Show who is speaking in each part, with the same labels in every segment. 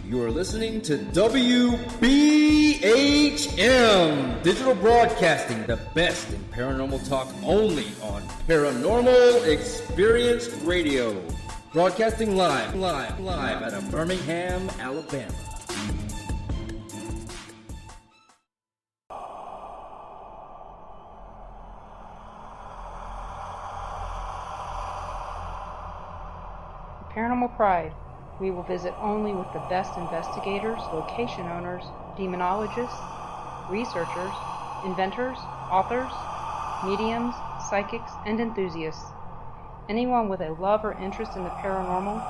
Speaker 1: You are listening to WBHM Digital Broadcasting, the best in paranormal talk only on Paranormal Experience Radio. Broadcasting live out of Birmingham, Alabama.
Speaker 2: Paranormal Pride. We will visit only with the best investigators, location owners, demonologists, researchers, inventors, authors, mediums, psychics, and enthusiasts. Anyone with a love or interest in the paranormal,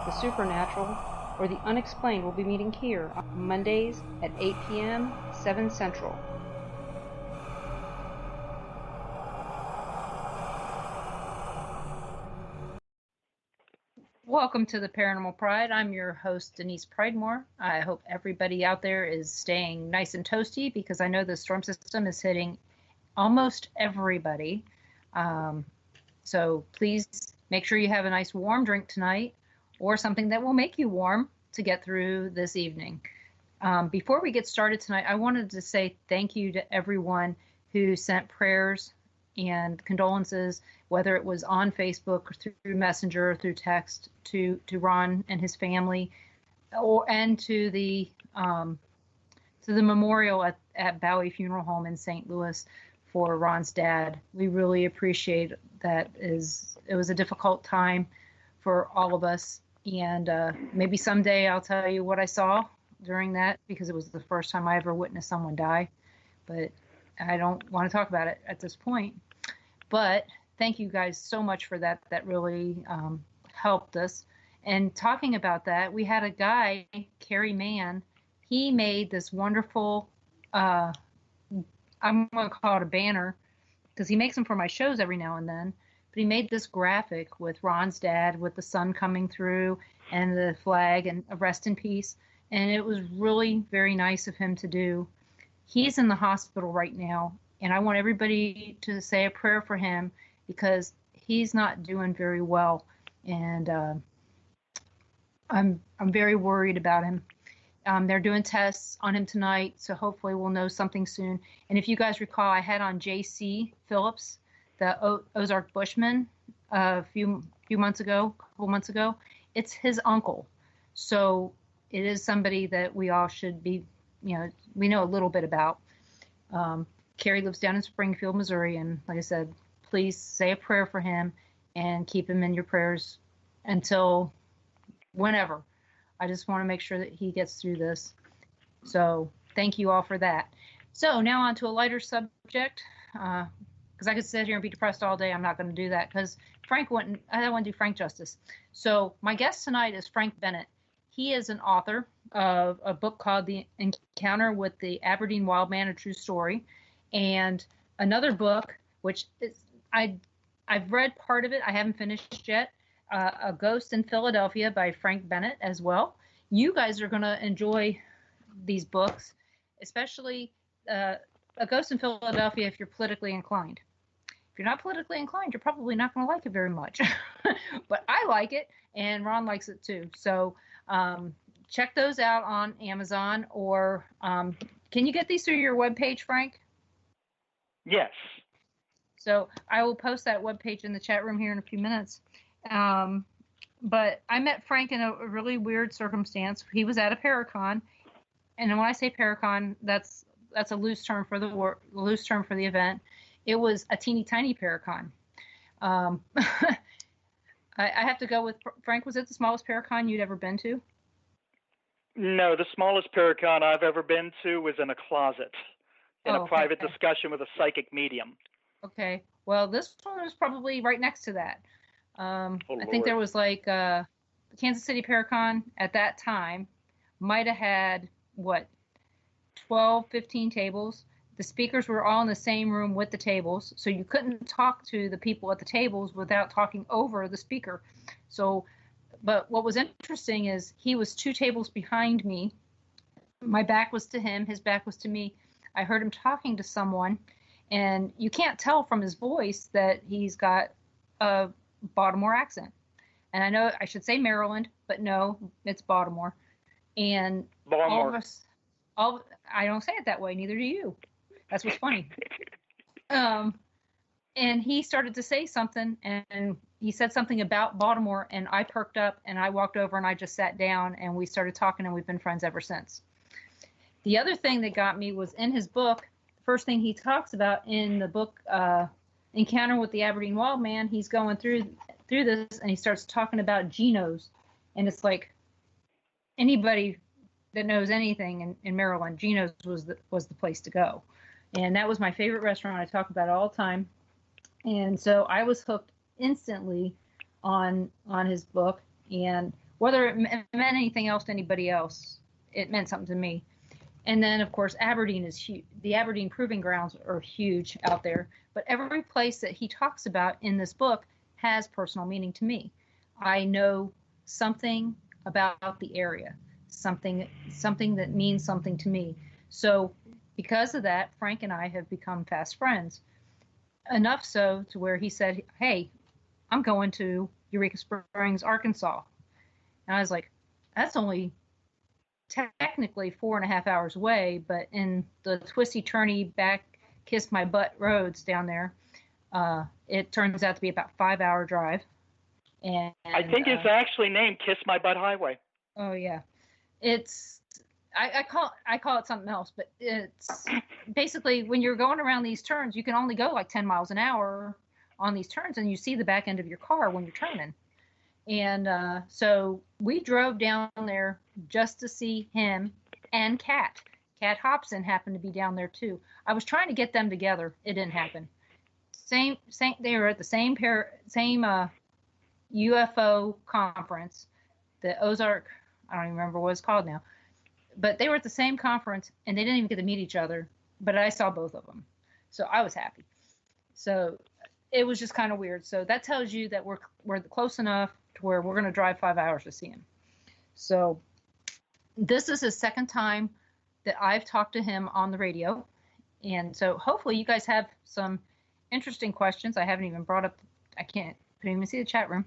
Speaker 2: the supernatural, or the unexplained will be meeting here on Mondays at 8 p.m., 7 Central. Welcome to the Paranormal Pride. I'm your host, Denise Pridemore. I hope everybody out there is staying nice and toasty because I know the storm system is hitting almost everybody. So please make sure you have a nice warm drink tonight or something that will make you warm to get through this evening. Before we get started tonight, I wanted to say thank you to everyone who sent prayers and condolences, whether it was on Facebook or through Messenger or through text, to Ron and his family, and to the memorial at Bowie Funeral Home in St. Louis for Ron's dad. We really appreciate that. It was a difficult time for all of us, and maybe someday I'll tell you what I saw during that, because it was the first time I ever witnessed someone die, but I don't want to talk about it at this point. But thank you guys so much for that. That really helped us. And talking about that, we had a guy, Kerry Mann. He made this wonderful, I'm going to call it a banner, because he makes them for my shows every now and then. But he made this graphic with Ron's dad, with the sun coming through and the flag and a rest in peace. And it was really very nice of him to do. He's in the hospital right now, and I want everybody to say a prayer for him because he's not doing very well, and I'm very worried about him. They're doing tests on him tonight, so hopefully we'll know something soon. And if you guys recall, I had on J.C. Phillips, the Ozark Bushman, a couple months ago. It's his uncle, so it is somebody that we all should be, we know a little bit about. Kerry lives down in Springfield, Missouri, and like I said, please say a prayer for him and keep him in your prayers until whenever. I just want to make sure that he gets through this. So thank you all for that. So now on to a lighter subject, because I could sit here and be depressed all day. I'm not going to do that because I don't want to do Frank justice. So my guest tonight is Frank Bennett. He is an author of a book called The Encounter with the Aberdeen Wild Man, A True Story, and another book, which is, I've read part of it. I haven't finished yet. A Ghost in Philadelphia by Frank Bennett as well. You guys are going to enjoy these books, especially A Ghost in Philadelphia if you're politically inclined. If you're not politically inclined, you're probably not going to like it very much. But I like it, and Ron likes it too. So check those out on Amazon, or can you get these through your webpage, Frank?
Speaker 3: Yes.
Speaker 2: So I will post that webpage in the chat room here in a few minutes. But I met Frank in a really weird circumstance. He was at a Paracon, and when I say Paracon, that's a loose term for the event. It was a teeny tiny Paracon. I have to go with Frank. Was it the smallest Paracon you'd ever been to?
Speaker 3: No, the smallest Paracon I've ever been to was in a closet in a private discussion with a psychic medium.
Speaker 2: Okay. Well, this one was probably right next to that. I think there was like the Kansas City Paracon at that time might have had, 12, 15 tables. The speakers were all in the same room with the tables, so you couldn't talk to the people at the tables without talking over the speaker. So, but what was interesting is he was 2 tables behind me. My back was to him, his back was to me. I heard him talking to someone, and you can't tell from his voice that he's got a Baltimore accent. And I know I should say Maryland, but no, it's Baltimore. And all of us, I don't say it that way. Neither do you. That's what's funny. And he started to say something, and he said something about Baltimore, and I perked up, and I walked over, and I just sat down, and we started talking, and we've been friends ever since. The other thing that got me was in his book. The first thing he talks about in the book, Encounter with the Aberdeen Wild Man, he's going through this, and he starts talking about Geno's, and it's like anybody that knows anything in Maryland, Geno's was the place to go, and that was my favorite restaurant. I talk about it all the time. And so I was hooked instantly on his book, and whether it meant anything else to anybody else, it meant something to me. And then, of course, Aberdeen is huge. The Aberdeen Proving Grounds are huge out there, but every place that he talks about in this book has personal meaning to me. I know something about the area, something that means something to me. So because of that, Frank and I have become fast friends. Enough so to where he said, "Hey, I'm going to Eureka Springs, Arkansas." And I was like, that's only technically 4.5 hours away, but in the twisty, turny, back, kiss my butt roads down there, it turns out to be about 5-hour drive. And
Speaker 3: I think it's actually named Kiss My Butt Highway.
Speaker 2: Oh yeah, it's I call it something else, but it's basically when you're going around these turns, you can only go like 10 miles an hour on these turns, and you see the back end of your car when you're turning. And so we drove down there just to see him and Kat. Kat Hobson happened to be down there too. I was trying to get them together. It didn't happen. Same. They were at the same UFO conference, the Ozark. I don't even remember what it's called now. But they were at the same conference, and they didn't even get to meet each other. But I saw both of them, so I was happy. So it was just kind of weird. So that tells you that we're close enough to where we're going to drive 5 hours to see him. So this is his second time that I've talked to him on the radio, and so hopefully you guys have some interesting questions. I haven't even brought up. I couldn't even see the chat room.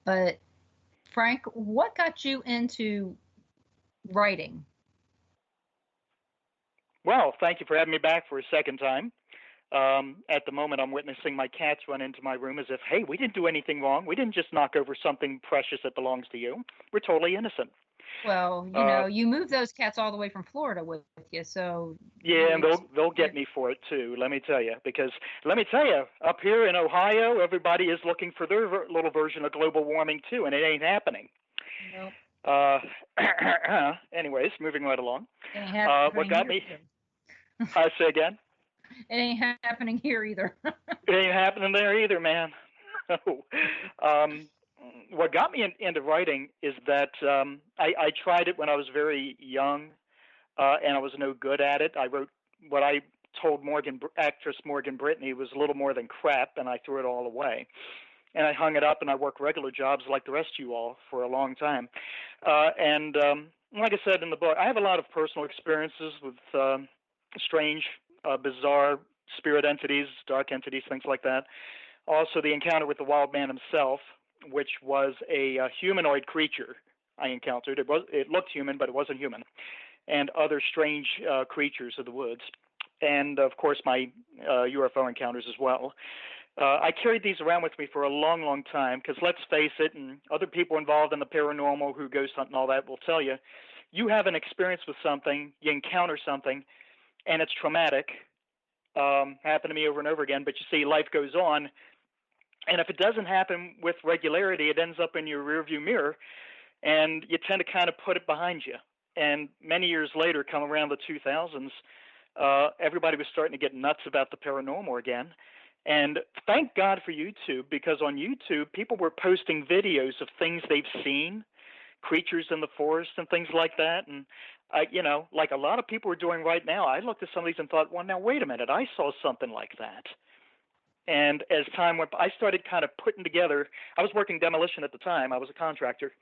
Speaker 2: But Frank, what got you into writing?
Speaker 3: Well, thank you for having me back for a second time. At the moment, I'm witnessing my cats run into my room as if, hey, we didn't do anything wrong. We didn't just knock over something precious that belongs to you. We're totally innocent.
Speaker 2: Well, you know, you moved those cats all the way from Florida with you, so...
Speaker 3: Yeah, and they'll get me for it, too, let me tell you. Because, let me tell you, up here in Ohio, everybody is looking for their little version of global warming, too, and it ain't happening.
Speaker 2: Nope.
Speaker 3: Anyways, moving right along.
Speaker 2: What got me...
Speaker 3: I say again?
Speaker 2: It ain't happening here either.
Speaker 3: It ain't happening there either, man. What got me into writing is that I tried it when I was very young, and I was no good at it. I wrote what I told actress Morgan Brittany was a little more than crap, and I threw it all away. And I hung it up, and I worked regular jobs like the rest of you all for a long time. And like I said in the book, I have a lot of personal experiences with strange, bizarre spirit entities, dark entities, things like that. Also, the encounter with the wild man himself, which was a humanoid creature I encountered. It looked human, but it wasn't human. And other strange creatures of the woods. And, of course, my UFO encounters as well. I carried these around with me for a long, long time because, let's face it, and other people involved in the paranormal who ghost hunt and all that will tell you, you have an experience with something, you encounter something, and it's traumatic. Happened to me over and over again, but you see, life goes on. And if it doesn't happen with regularity, it ends up in your rearview mirror, and you tend to kind of put it behind you. And many years later, come around the 2000s, everybody was starting to get nuts about the paranormal again. And thank God for YouTube, because on YouTube, people were posting videos of things they've seen, creatures in the forest and things like that. And, like a lot of people are doing right now, I looked at some of these and thought, well, now, wait a minute, I saw something like that. And as time went by, I started kind of putting together, I was working demolition at the time. I was a contractor,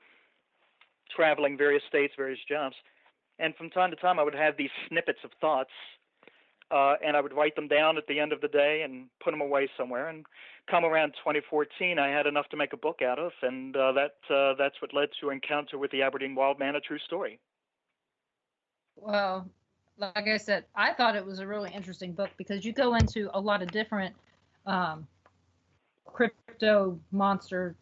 Speaker 3: traveling various states, various jobs. And from time to time, I would have these snippets of thoughts and I would write them down at the end of the day and put them away somewhere. And come around 2014, I had enough to make a book out of, and that's what led to Encounter with the Aberdeen Wild Man, a true story.
Speaker 2: Well, like I said, I thought it was a really interesting book because you go into a lot of different crypto monsters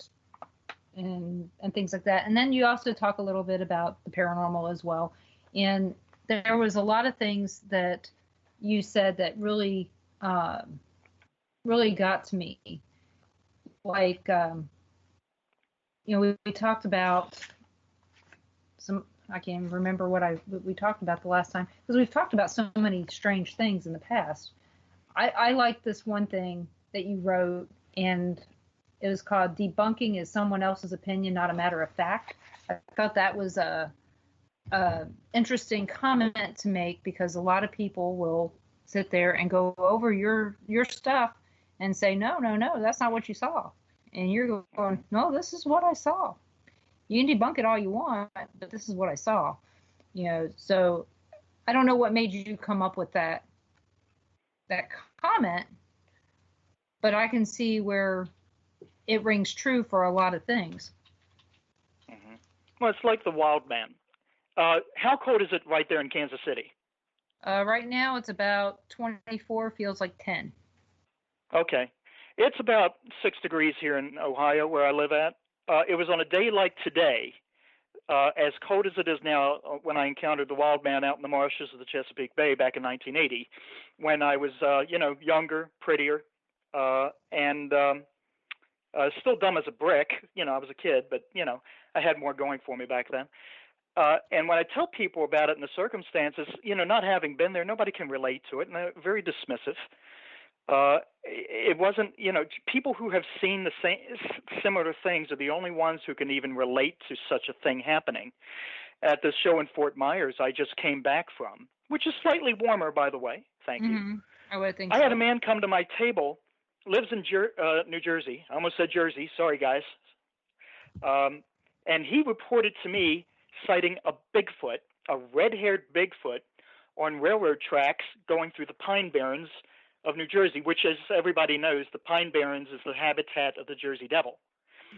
Speaker 2: and things like that. And then you also talk a little bit about the paranormal as well. And there was a lot of things that you said that really, really got to me. Like, we talked about I can't even remember what we talked about the last time, because we've talked about so many strange things in the past. I like this one thing that you wrote, and it was called "Debunking is Someone Else's Opinion, Not a Matter of Fact." I thought that was a interesting comment to make, because a lot of people will sit there and go over your stuff and say, no, that's not what you saw. And you're going, no, this is what I saw. You can debunk it all you want, but this is what I saw. So I don't know what made you come up with that comment, but I can see where it rings true for a lot of things.
Speaker 3: Mm-hmm. Well, it's like the wild man. How cold is it right there in Kansas City?
Speaker 2: Right now it's about 24, feels like 10.
Speaker 3: Okay. It's about 6 degrees here in Ohio, where I live at. It was on a day like today, as cold as it is now, when I encountered the wild man out in the marshes of the Chesapeake Bay back in 1980, when I was, younger, prettier, and still dumb as a brick. I was a kid, but, I had more going for me back then. And when I tell people about it and the circumstances, not having been there, nobody can relate to it, and they're very dismissive. It wasn't, people who have seen the same similar things are the only ones who can even relate to such a thing happening. At the show in Fort Myers I just came back from, which is slightly warmer, by the way. Thank you.
Speaker 2: I would think
Speaker 3: I
Speaker 2: so.
Speaker 3: had a man come to my table, lives in New Jersey. I almost said Jersey. Sorry, guys. And he reported to me sighting a Bigfoot, a red-haired Bigfoot, on railroad tracks going through the Pine Barrens of New Jersey, which, as everybody knows, the Pine Barrens is the habitat of the Jersey Devil.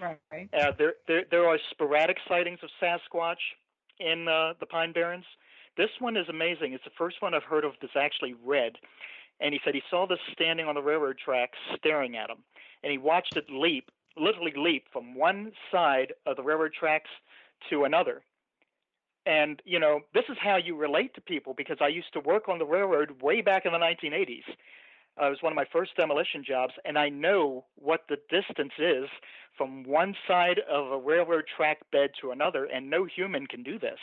Speaker 2: Right.
Speaker 3: There are sporadic sightings of Sasquatch in the Pine Barrens. This one is amazing. It's the first one I've heard of that's actually red. And he said he saw this standing on the railroad tracks staring at him. And he watched it literally leap from one side of the railroad tracks to another. And, this is how you relate to people, because I used to work on the railroad way back in the 1980s. It was one of my first demolition jobs, and I know what the distance is from one side of a railroad track bed to another, and no human can do this.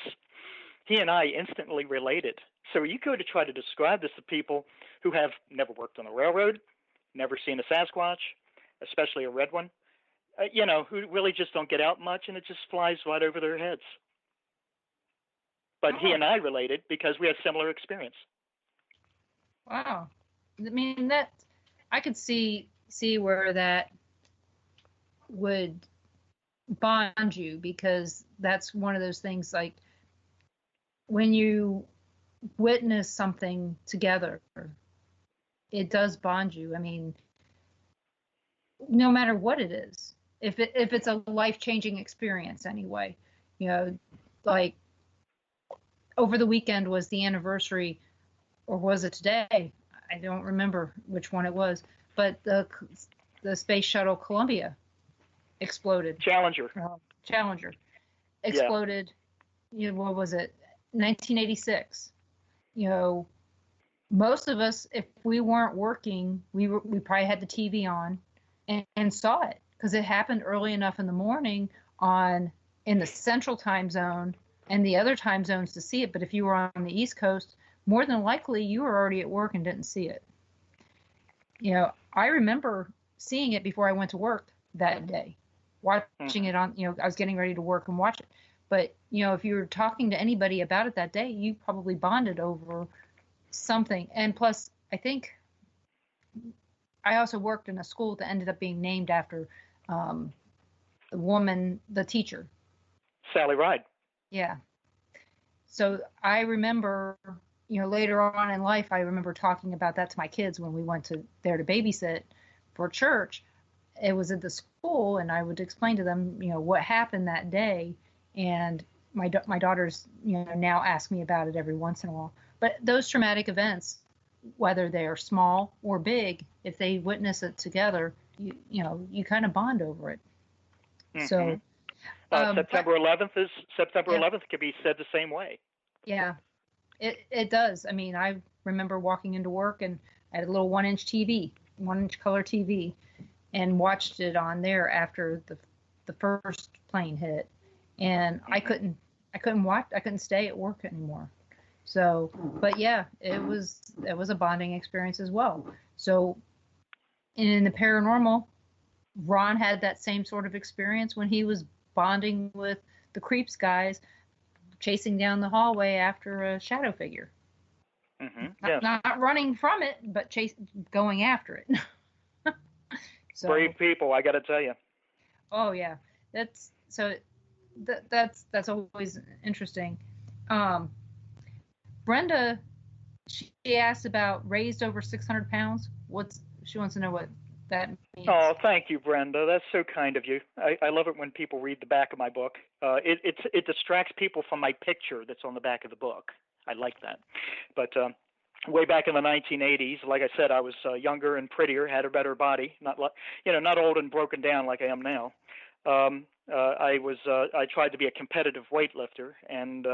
Speaker 3: He and I instantly related. So you go to try to describe this to people who have never worked on the railroad, never seen a Sasquatch, especially a red one, who really just don't get out much, and it just flies right over their heads. But he and I related because we had similar experience.
Speaker 2: Wow. I mean, that I could see where that would bond you, because that's one of those things, like when you witness something together, it does bond you. I mean, no matter what it is, if it's a life-changing experience anyway, like over the weekend was the anniversary, or was it today? I don't remember which one it was, but the space shuttle Columbia exploded.
Speaker 3: Challenger
Speaker 2: exploded. Yeah. What was it? 1986. Most of us, if we weren't working, we probably had the TV on and saw it, because it happened early enough in the morning in the central time zone and the other time zones to see it. But if you were on the East Coast, more than likely you were already at work and didn't see it. I remember seeing it before I went to work that day, watching it on, I was getting ready to work and watch it. But, if you were talking to anybody about it that day, you probably bonded over something. And plus, I think I also worked in a school that ended up being named after the teacher.
Speaker 3: Sally Ride.
Speaker 2: Yeah. So I remember later on in life, I remember talking about that to my kids when we went there to babysit for church. It was at the school, and I would explain to them, what happened that day. And my daughters, now ask me about it every once in a while. But those traumatic events, whether they're small or big, if they witness it together, you kind of bond over it.
Speaker 3: Mm-hmm.
Speaker 2: So
Speaker 3: September 11th could be said the same way.
Speaker 2: Yeah, it does. I mean, I remember walking into work and I had a little 1-inch color TV, and watched it on there after the first plane hit, and I couldn't stay at work anymore. So, but yeah, it was a bonding experience as well. So in the paranormal, Ron had that same sort of experience when he was bonding with the Creeps guys, chasing down the hallway after a shadow figure.
Speaker 3: Mm-hmm. Yes.
Speaker 2: Not running from it, but going after it. So,
Speaker 3: brave people, I got to tell you.
Speaker 2: Oh yeah, that's always interesting. Brenda, she asked about raised over 600 pounds. She wants to know what that means.
Speaker 3: Oh, thank you, Brenda. That's so kind of you. I love it when people read the back of my book. It distracts people from my picture that's on the back of the book. I like that. But way back in the 1980s, like I said, I was younger and prettier, had a better body, not old and broken down like I am now. I tried to be a competitive weightlifter, and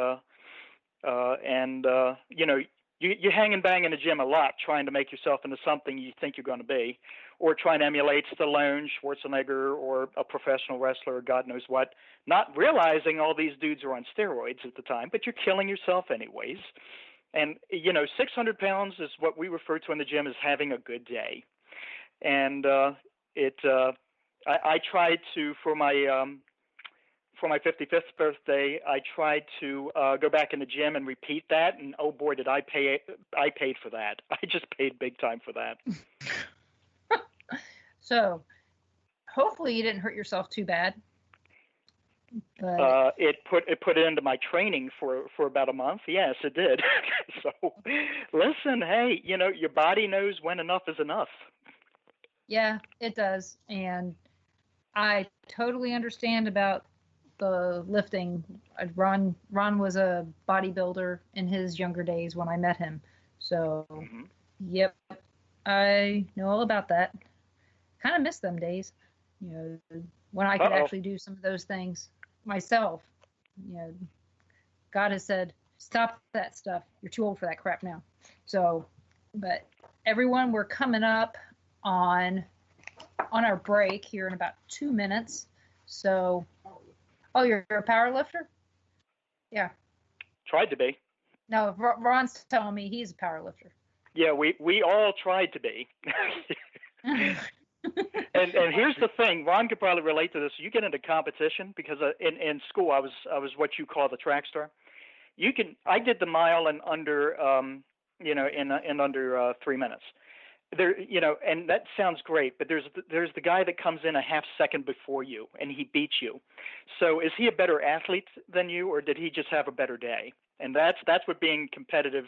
Speaker 3: you hang and bang in the gym a lot, trying to make yourself into something you think you're going to be, or trying to emulate Stallone, Schwarzenegger, or a professional wrestler, or God knows what, not realizing all these dudes are on steroids at the time, but you're killing yourself anyways. And, 600 pounds is what we refer to in the gym as having a good day. And I tried to, for my 55th birthday, I tried to go back in the gym and repeat that. And oh boy, did I paid for that. I just paid big time for that.
Speaker 2: So hopefully you didn't hurt yourself too bad. But
Speaker 3: it put it into my training for about a month. Yes, it did. So listen, hey, your body knows when enough is enough.
Speaker 2: Yeah, it does. And I totally understand about the lifting. Ron was a bodybuilder in his younger days when I met him. So, Yep, I know all about that. Kind of miss them days, when I could actually do some of those things myself. God has said, stop that stuff. You're too old for that crap now. So, but everyone, we're coming up on our break here in about 2 minutes. So, you're a power lifter? Yeah.
Speaker 3: Tried to be.
Speaker 2: No, Ron's telling me he's a power lifter.
Speaker 3: Yeah, we all tried to be. And here's the thing, Ron could probably relate to this. You get into competition because in school I was what you call the track star. I did the mile in under in under 3 minutes. There, and that sounds great, but there's the guy that comes in a half second before you and he beats you. So is he a better athlete than you, or did he just have a better day? And that's what being competitive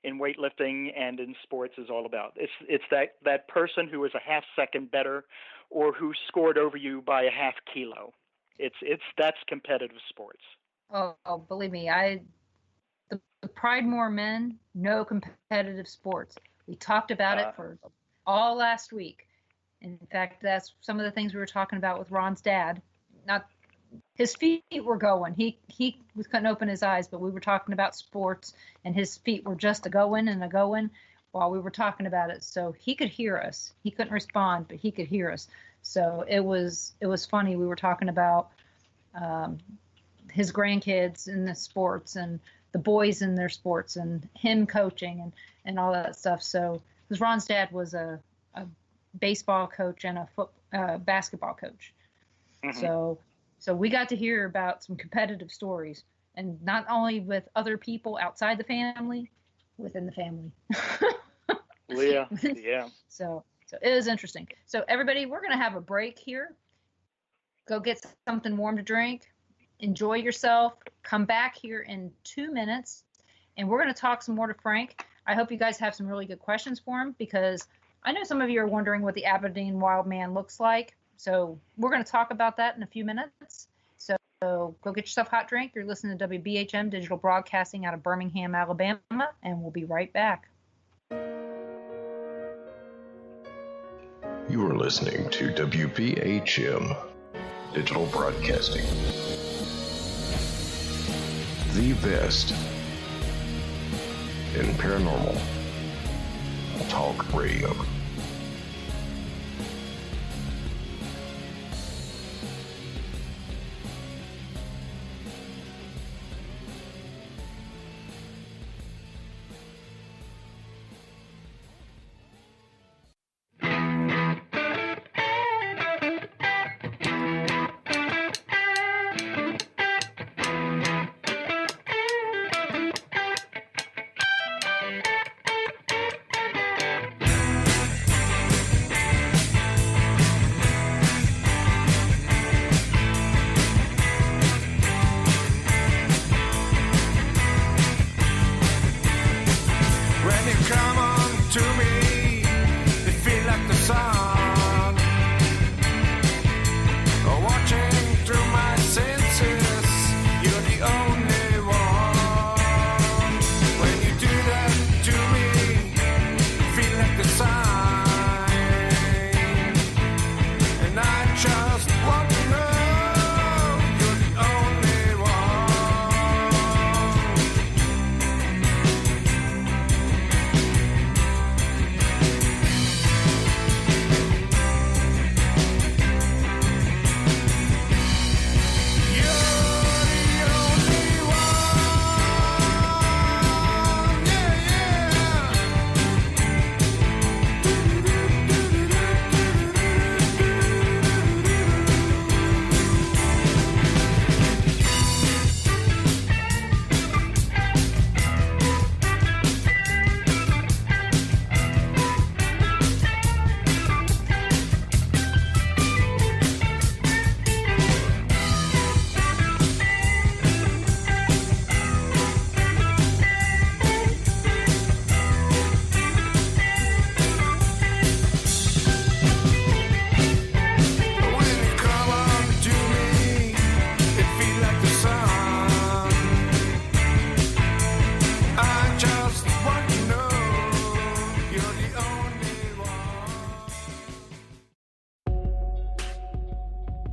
Speaker 3: in weightlifting and in sports is all about. It's that person who is a half second better, or who scored over you by a half kilo. That's competitive sports.
Speaker 2: Oh, believe me, the Pridemore men know competitive sports. We talked about it for all last week. In fact, that's some of the things we were talking about with Ron's dad. Not his feet were going. He couldn't open his eyes, but we were talking about sports, and his feet were just a going while we were talking about it. So he could hear us. He couldn't respond, but he could hear us. So it was funny. We were talking about his grandkids in the sports and the boys in their sports and him coaching and all that stuff. So, because Ron's dad was a baseball coach and a basketball coach. Mm-hmm. So we got to hear about some competitive stories, and not only with other people outside the family, within the family.
Speaker 3: Yeah.
Speaker 2: So it was interesting. So everybody, we're going to have a break here. Go get something warm to drink. Enjoy yourself. Come back here in 2 minutes, and we're going to talk some more to Frank. I hope you guys have some really good questions for him, because I know some of you are wondering what the Aberdeen Wild Man looks like. So we're going to talk about that in a few minutes. So go get yourself a hot drink. You're listening to WBHM Digital Broadcasting out of Birmingham, Alabama, and we'll be right back.
Speaker 4: You are listening to WBHM Digital Broadcasting, the best in paranormal talk radio.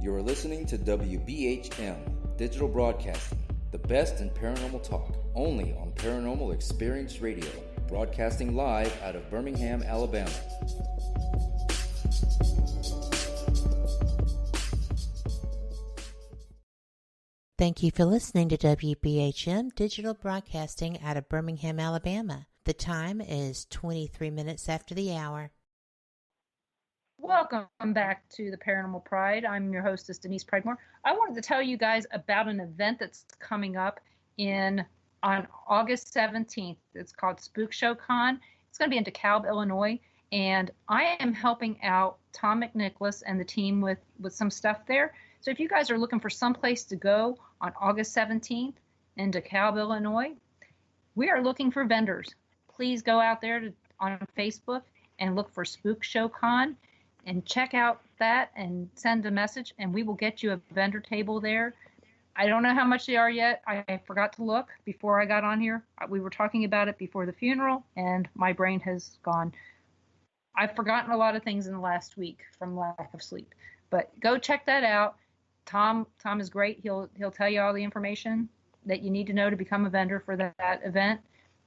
Speaker 1: You're listening to WBHM Digital Broadcasting, the best in paranormal talk, only on Paranormal Experience Radio, broadcasting live out of Birmingham, Alabama.
Speaker 5: Thank you for listening to WBHM Digital Broadcasting out of Birmingham, Alabama. The time is 23 minutes after the hour.
Speaker 2: Welcome back to the Paranormal Pride. I'm your hostess, Denise Pridemore. I wanted to tell you guys about an event that's coming up on August 17th. It's called Spook Show Con. It's going to be in DeKalb, Illinois, and I am helping out Tom McNicholas and the team with some stuff there. So if you guys are looking for some place to go on August 17th in DeKalb, Illinois, we are looking for vendors. Please go out there on Facebook and look for Spook Show Con and check out that and send a message, and we will get you a vendor table there. I don't know how much they are yet. I forgot to look before I got on here. We were talking about it before the funeral, and my brain has gone. I've forgotten a lot of things in the last week from lack of sleep. But go check that out. Tom is great. He'll tell you all the information that you need to know to become a vendor for that event.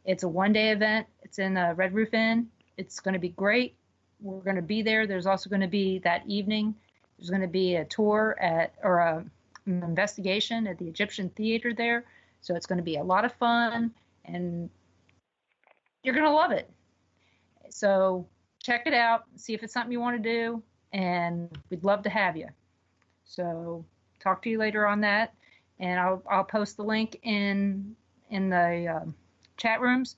Speaker 2: It's a one-day event. It's in the Red Roof Inn. It's going to be great. We're going to be there. There's also going to be that evening. There's going to be a tour an investigation at the Egyptian Theater there. So it's going to be a lot of fun, and you're going to love it. So check it out. See if it's something you want to do, and we'd love to have you. So talk to you later on that, and I'll post the link in the chat rooms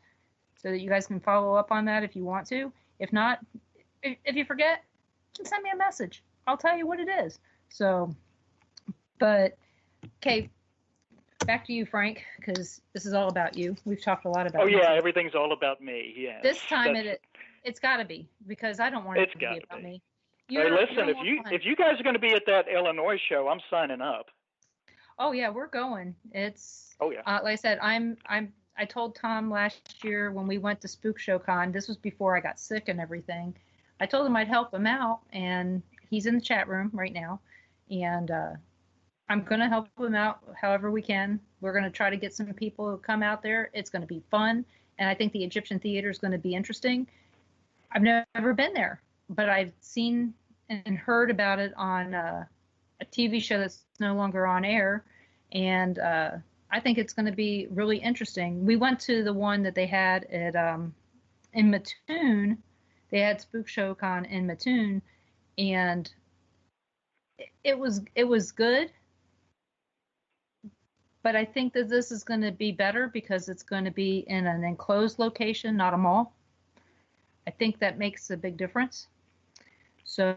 Speaker 2: so that you guys can follow up on that if you want to. If not, if you forget, just send me a message. I'll tell you what it is. So, but okay, back to you, Frank, because this is all about you. We've talked a lot about.
Speaker 3: Oh yeah, everything's all about me. Yeah.
Speaker 2: This time it's got to be, because I don't want it to be about me.
Speaker 3: Hey, listen, if you guys are going to be at that Illinois show, I'm signing up.
Speaker 2: Oh yeah, we're going. It's
Speaker 3: oh yeah.
Speaker 2: Like I said, I told Tom last year when we went to Spook Show Con. This was before I got sick and everything. I told him I'd help him out, and he's in the chat room right now, and I'm going to help him out however we can. We're going to try to get some people to come out there. It's going to be fun, and I think the Egyptian theater is going to be interesting. I've never been there, but I've seen and heard about it on a TV show that's no longer on air, and I think it's going to be really interesting. We went to the one that they had at in Mattoon. They had Spook Show Con in Mattoon, and it was good. But I think that this is going to be better because it's going to be in an enclosed location, not a mall. I think that makes a big difference. So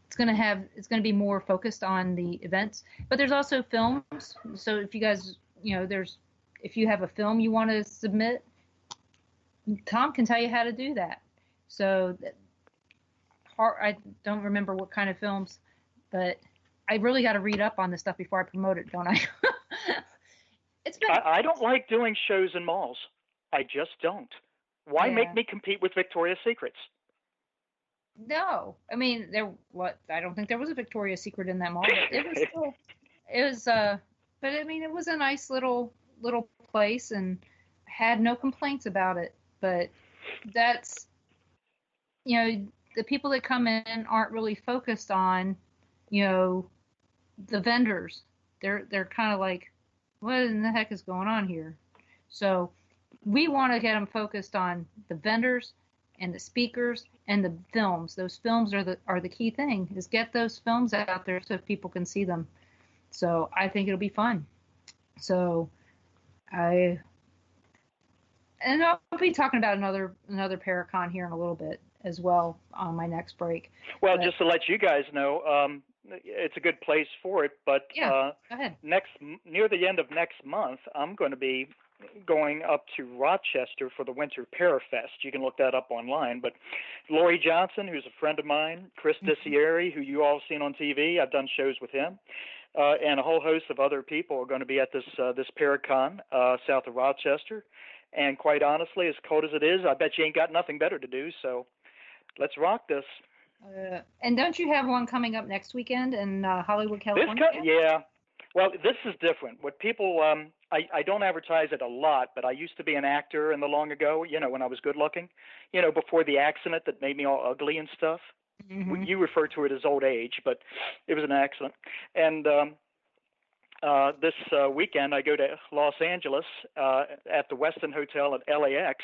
Speaker 2: it's going to be more focused on the events. But there's also films. So if you guys, if you have a film you want to submit, Tom can tell you how to do that. So I don't remember what kind of films, but I really got to read up on this stuff before I promote it, don't I?
Speaker 3: I don't like doing shows in malls. I just don't. Why make me compete with Victoria's Secrets?
Speaker 2: No, I mean I don't think there was a Victoria's Secret in that mall. But it was but I mean it was a nice little place, and I had no complaints about it. But that's the people that come in aren't really focused on the vendors. They're kind of like, what in the heck is going on here? So we want to get them focused on the vendors and the speakers and the films. Those films are the key thing, is get those films out there so people can see them. So I think it'll be fun. So I'll be talking about another Paracon here in a little bit as well on my next break.
Speaker 3: Well, just to let you guys know, it's a good place for it, but
Speaker 2: go ahead.
Speaker 3: Near the end of next month, I'm going to be going up to Rochester for the Winter Parafest. You can look that up online. But Laurie Johnson, who's a friend of mine, Chris Dicieri, who you all have seen on TV, I've done shows with him, and a whole host of other people are going to be at this Paracon south of Rochester. And quite honestly, as cold as it is, I bet you ain't got nothing better to do. So let's rock this.
Speaker 2: And don't you have one coming up next weekend in Hollywood, California?
Speaker 3: Yeah. Well, this is different. What people, I don't advertise it a lot, but I used to be an actor in the long ago, when I was good looking, before the accident that made me all ugly and stuff. Mm-hmm. You refer to it as old age, but it was an accident. And this weekend I go to Los Angeles at the Westin Hotel at LAX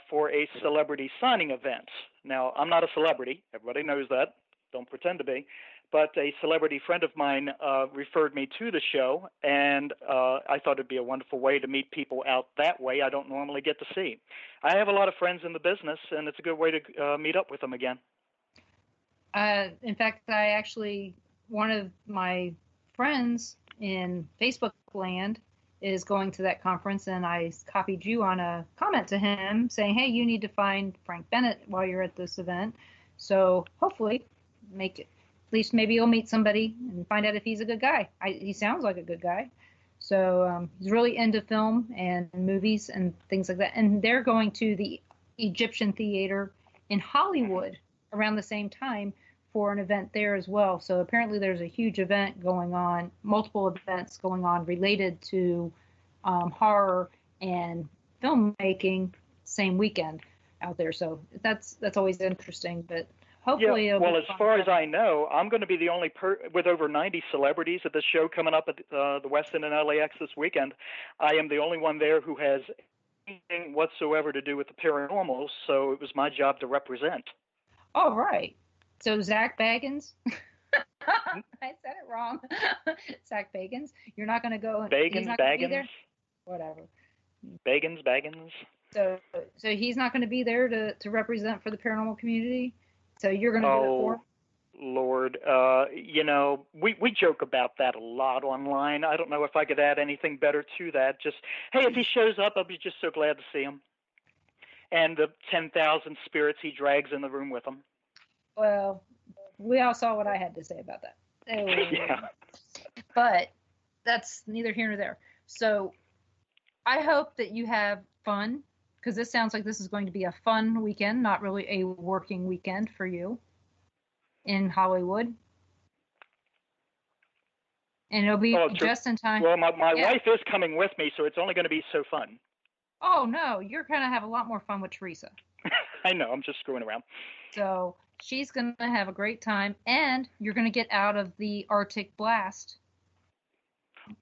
Speaker 3: for a celebrity signing event. Now, I'm not a celebrity. Everybody knows that. Don't pretend to be. But a celebrity friend of mine referred me to the show, and I thought it'd be a wonderful way to meet people out that way I don't normally get to see. I have a lot of friends in the business, and it's a good way to meet up with them again.
Speaker 2: In fact, one of my friends in Facebook land is going to that conference, and I copied you on a comment to him saying, hey, you need to find Frank Bennett while you're at this event. So hopefully at least maybe you'll meet somebody and find out if he's a good guy. He sounds like a good guy. So he's really into film and movies and things like that. And they're going to the Egyptian theater in Hollywood around the same time for an event there as well. So apparently there's a huge event going on, multiple events going on related to horror and filmmaking same weekend out there. So that's always interesting, but hopefully
Speaker 3: as far as I know, I'm going to be the only with over 90 celebrities at this show coming up at the Westin and LAX this weekend. I am the only one there who has anything whatsoever to do with the paranormal, so it was my job to represent.
Speaker 2: Oh, right. So Zach Baggins, I said it wrong. Zach Bagans, you're not going to go.
Speaker 3: Baggins.
Speaker 2: Whatever.
Speaker 3: Baggins.
Speaker 2: So he's not going to be there to represent for the paranormal community. So you're going to do it for him?
Speaker 3: Lord. We joke about that a lot online. I don't know if I could add anything better to that. Just, hey, if he shows up, I'll be just so glad to see him. And the 10,000 spirits he drags in the room with him.
Speaker 2: Well, we all saw what I had to say about that.
Speaker 3: Yeah.
Speaker 2: But that's neither here nor there. So I hope that you have fun, because this sounds like this is going to be a fun weekend, not really a working weekend for you in Hollywood. And it'll be just in time.
Speaker 3: Well, my wife is coming with me, so it's only going to be so fun.
Speaker 2: Oh, no, you're going to have a lot more fun with Teresa.
Speaker 3: I know, I'm just screwing around.
Speaker 2: So she's going to have a great time, and you're going to get out of the Arctic blast.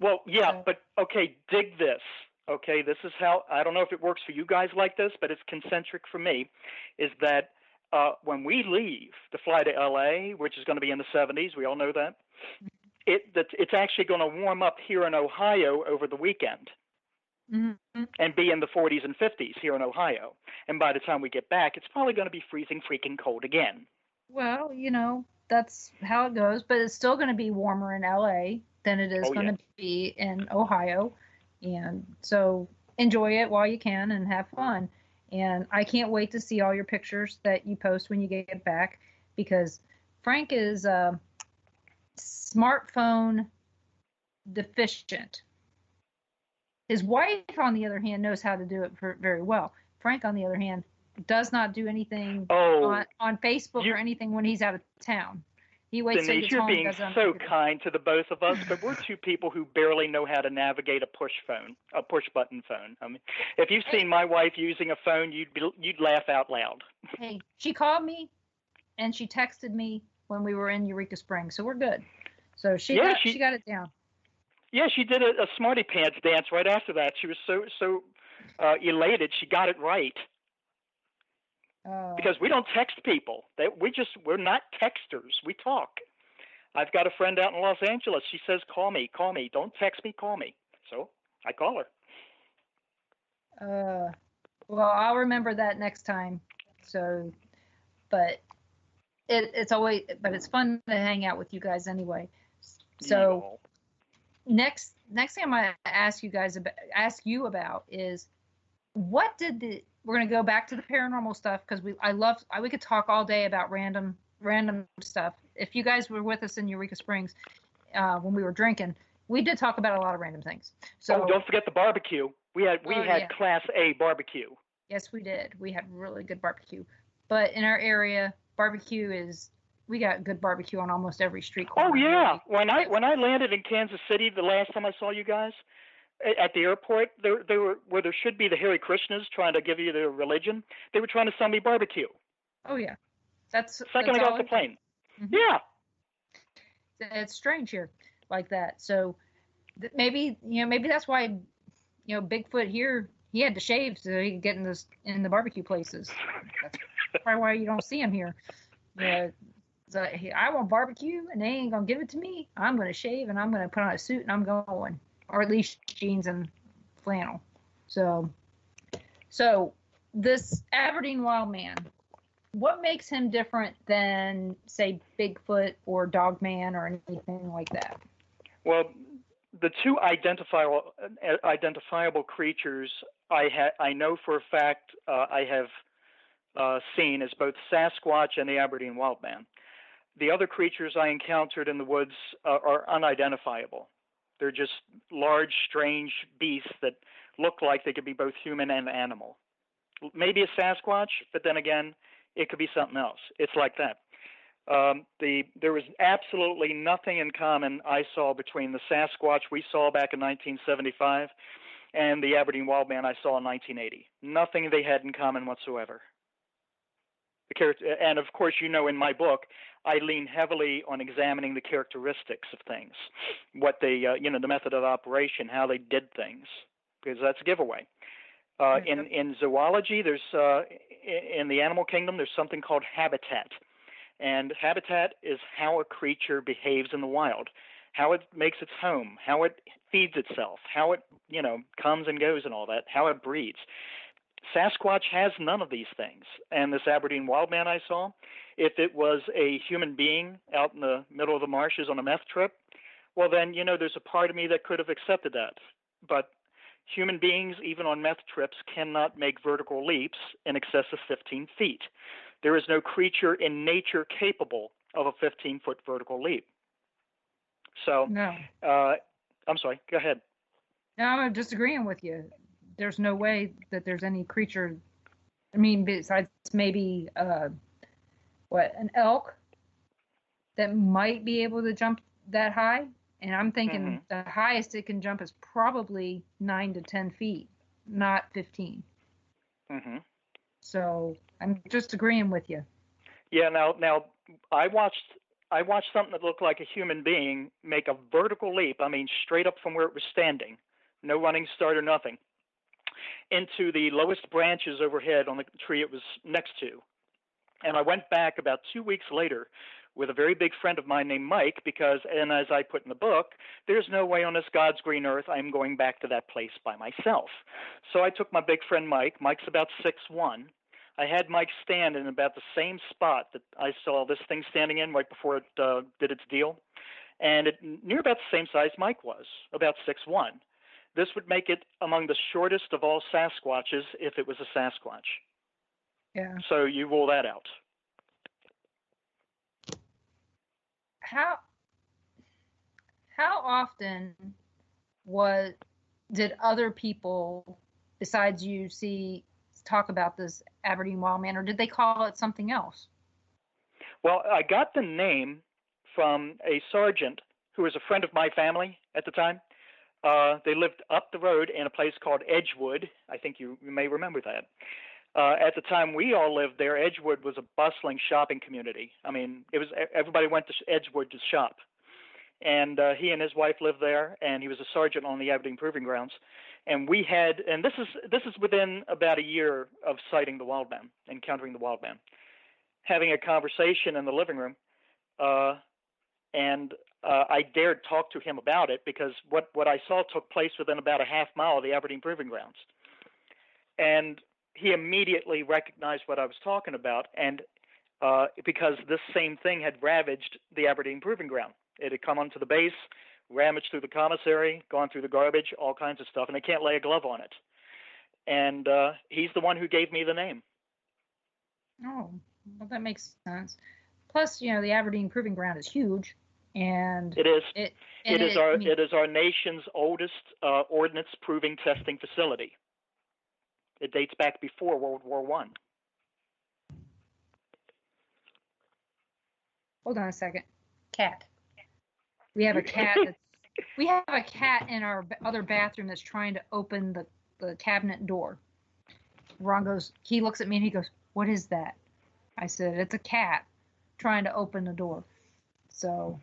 Speaker 3: Well, yeah, but okay, dig this. Okay, this is how, I don't know if it works for you guys like this, but it's concentric for me, is that when we leave to fly to LA, which is going to be in the 70s, we all know that, it's actually going to warm up here in Ohio over the weekend. Mm-hmm. And be in the 40s and 50s here in Ohio. And by the time we get back, it's probably going to be freezing freaking cold again.
Speaker 2: Well, that's how it goes, but it's still going to be warmer in LA than it is going to be in Ohio. And so enjoy it while you can and have fun. And I can't wait to see all your pictures that you post when you get back, because Frank is smartphone deficient. His wife, on the other hand, knows how to do it very well. Frank, on the other hand, does not do anything on Facebook or anything when he's out of town. He waits till he gets home.
Speaker 3: Denise, you're being so kind to the both of us, but we're two people who barely know how to navigate a push button phone. I mean, if you've seen my wife using a phone, you'd laugh out loud.
Speaker 2: Hey, she called me and she texted me when we were in Eureka Springs, so we're good. So she got it down.
Speaker 3: Yeah, she did a smarty pants dance right after that. She was so elated she got it right. Because we don't text people. We're not texters. We talk. I've got a friend out in Los Angeles. She says, call me. Don't text me, call me. So I call
Speaker 2: her. Well, I'll remember that next time. So, but it's fun to hang out with you guys anyway. So next thing I'm going to ask you about is, what did we're going to go back to the paranormal stuff, because we could talk all day about random stuff. If you guys were with us in Eureka Springs when we were drinking, we did talk about a lot of random things. So
Speaker 3: don't forget the barbecue. We had Class A barbecue.
Speaker 2: Yes, we did. We had really good barbecue. But in our area, we got good barbecue on almost every street corner.
Speaker 3: Oh yeah. When I landed in Kansas City the last time I saw you guys, at the airport, they were where there should be the Hare Krishnas trying to give you their religion. They were trying to sell me barbecue.
Speaker 2: Oh yeah,
Speaker 3: second I got off the plane. Mm-hmm. Yeah,
Speaker 2: it's strange here like that. So maybe that's why Bigfoot here, he had to shave so he could get in the barbecue places. That's probably why you don't see him here. Yeah. So I want barbecue and they ain't gonna give it to me. I'm gonna shave and I'm gonna put on a suit and I'm going. Or at least jeans and flannel. So this Aberdeen wild man, what makes him different than, say, Bigfoot or Dogman or anything like that?
Speaker 3: Well, the two identifiable creatures I know for a fact I have seen is both Sasquatch and the Aberdeen wild man. The other creatures I encountered in the woods are unidentifiable. They're just large, strange beasts that look like they could be both human and animal. Maybe a Sasquatch, but then again, it could be something else. It's like that. There was absolutely nothing in common I saw between the Sasquatch we saw back in 1975 and the Aberdeen wild man I saw in 1980. Nothing they had in common whatsoever. And of course, in my book, I lean heavily on examining the characteristics of things, what they, the method of operation, how they did things, because that's a giveaway. In zoology, there's in the animal kingdom, there's something called habitat, and habitat is how a creature behaves in the wild, how it makes its home, how it feeds itself, how it comes and goes and all that, how it breeds. Sasquatch has none of these things. And this Aberdeen wild man I saw, if it was a human being out in the middle of the marshes on a meth trip, well then, there's a part of me that could have accepted that. But human beings, even on meth trips, cannot make vertical leaps in excess of 15 feet. There is no creature in nature capable of a 15-foot vertical leap. So,
Speaker 2: No.
Speaker 3: I'm sorry, go ahead.
Speaker 2: No, I'm disagreeing with you. There's no way that there's any creature, besides maybe, an elk that might be able to jump that high. And I'm thinking the highest it can jump is probably 9 to 10 feet, not 15.
Speaker 3: Mm-hmm.
Speaker 2: So I'm just agreeing with you.
Speaker 3: Yeah. Now I watched something that looked like a human being make a vertical leap. Straight up from where it was standing, no running start or nothing, into the lowest branches overhead on the tree it was next to. And I went back about 2 weeks later with a very big friend of mine named Mike, and as I put in the book, there's no way on this God's green earth I'm going back to that place by myself. So I took my big friend Mike. Mike's about 6'1". I had Mike stand in about the same spot that I saw this thing standing in right before it did its deal. And it near about the same size Mike was, about 6'1". This would make it among the shortest of all Sasquatches if it was a Sasquatch.
Speaker 2: Yeah.
Speaker 3: So you rule that out.
Speaker 2: How often did other people besides you talk about this Aberdeen wild man, or did they call it something else?
Speaker 3: Well, I got the name from a sergeant who was a friend of my family at the time. They lived up the road in a place called Edgewood. I think you may remember that. At the time we all lived there, Edgewood was a bustling shopping community. Everybody went to Edgewood to shop. And he and his wife lived there, and he was a sergeant on the Aberdeen Proving Grounds. And this is within about a year of sighting the wild man, encountering the wild man, having a conversation in the living room. And I dared talk to him about it because what I saw took place within about a half mile of the Aberdeen Proving Grounds. And he immediately recognized what I was talking about, and because this same thing had ravaged the Aberdeen Proving Ground. It had come onto the base, ramaged through the commissary, gone through the garbage, all kinds of stuff, and they can't lay a glove on it. And he's the one who gave me the name.
Speaker 2: Oh, well, that makes sense. Plus, the Aberdeen Proving Ground is huge, and
Speaker 3: it is. It
Speaker 2: is
Speaker 3: our nation's oldest ordnance proving testing facility. It dates back before World War I.
Speaker 2: Hold on a second. Cat. We have a cat. We have a cat in our other bathroom that's trying to open the cabinet door. Ron he looks at me and he goes, "What is that?" I said, "It's a cat trying to open the door." So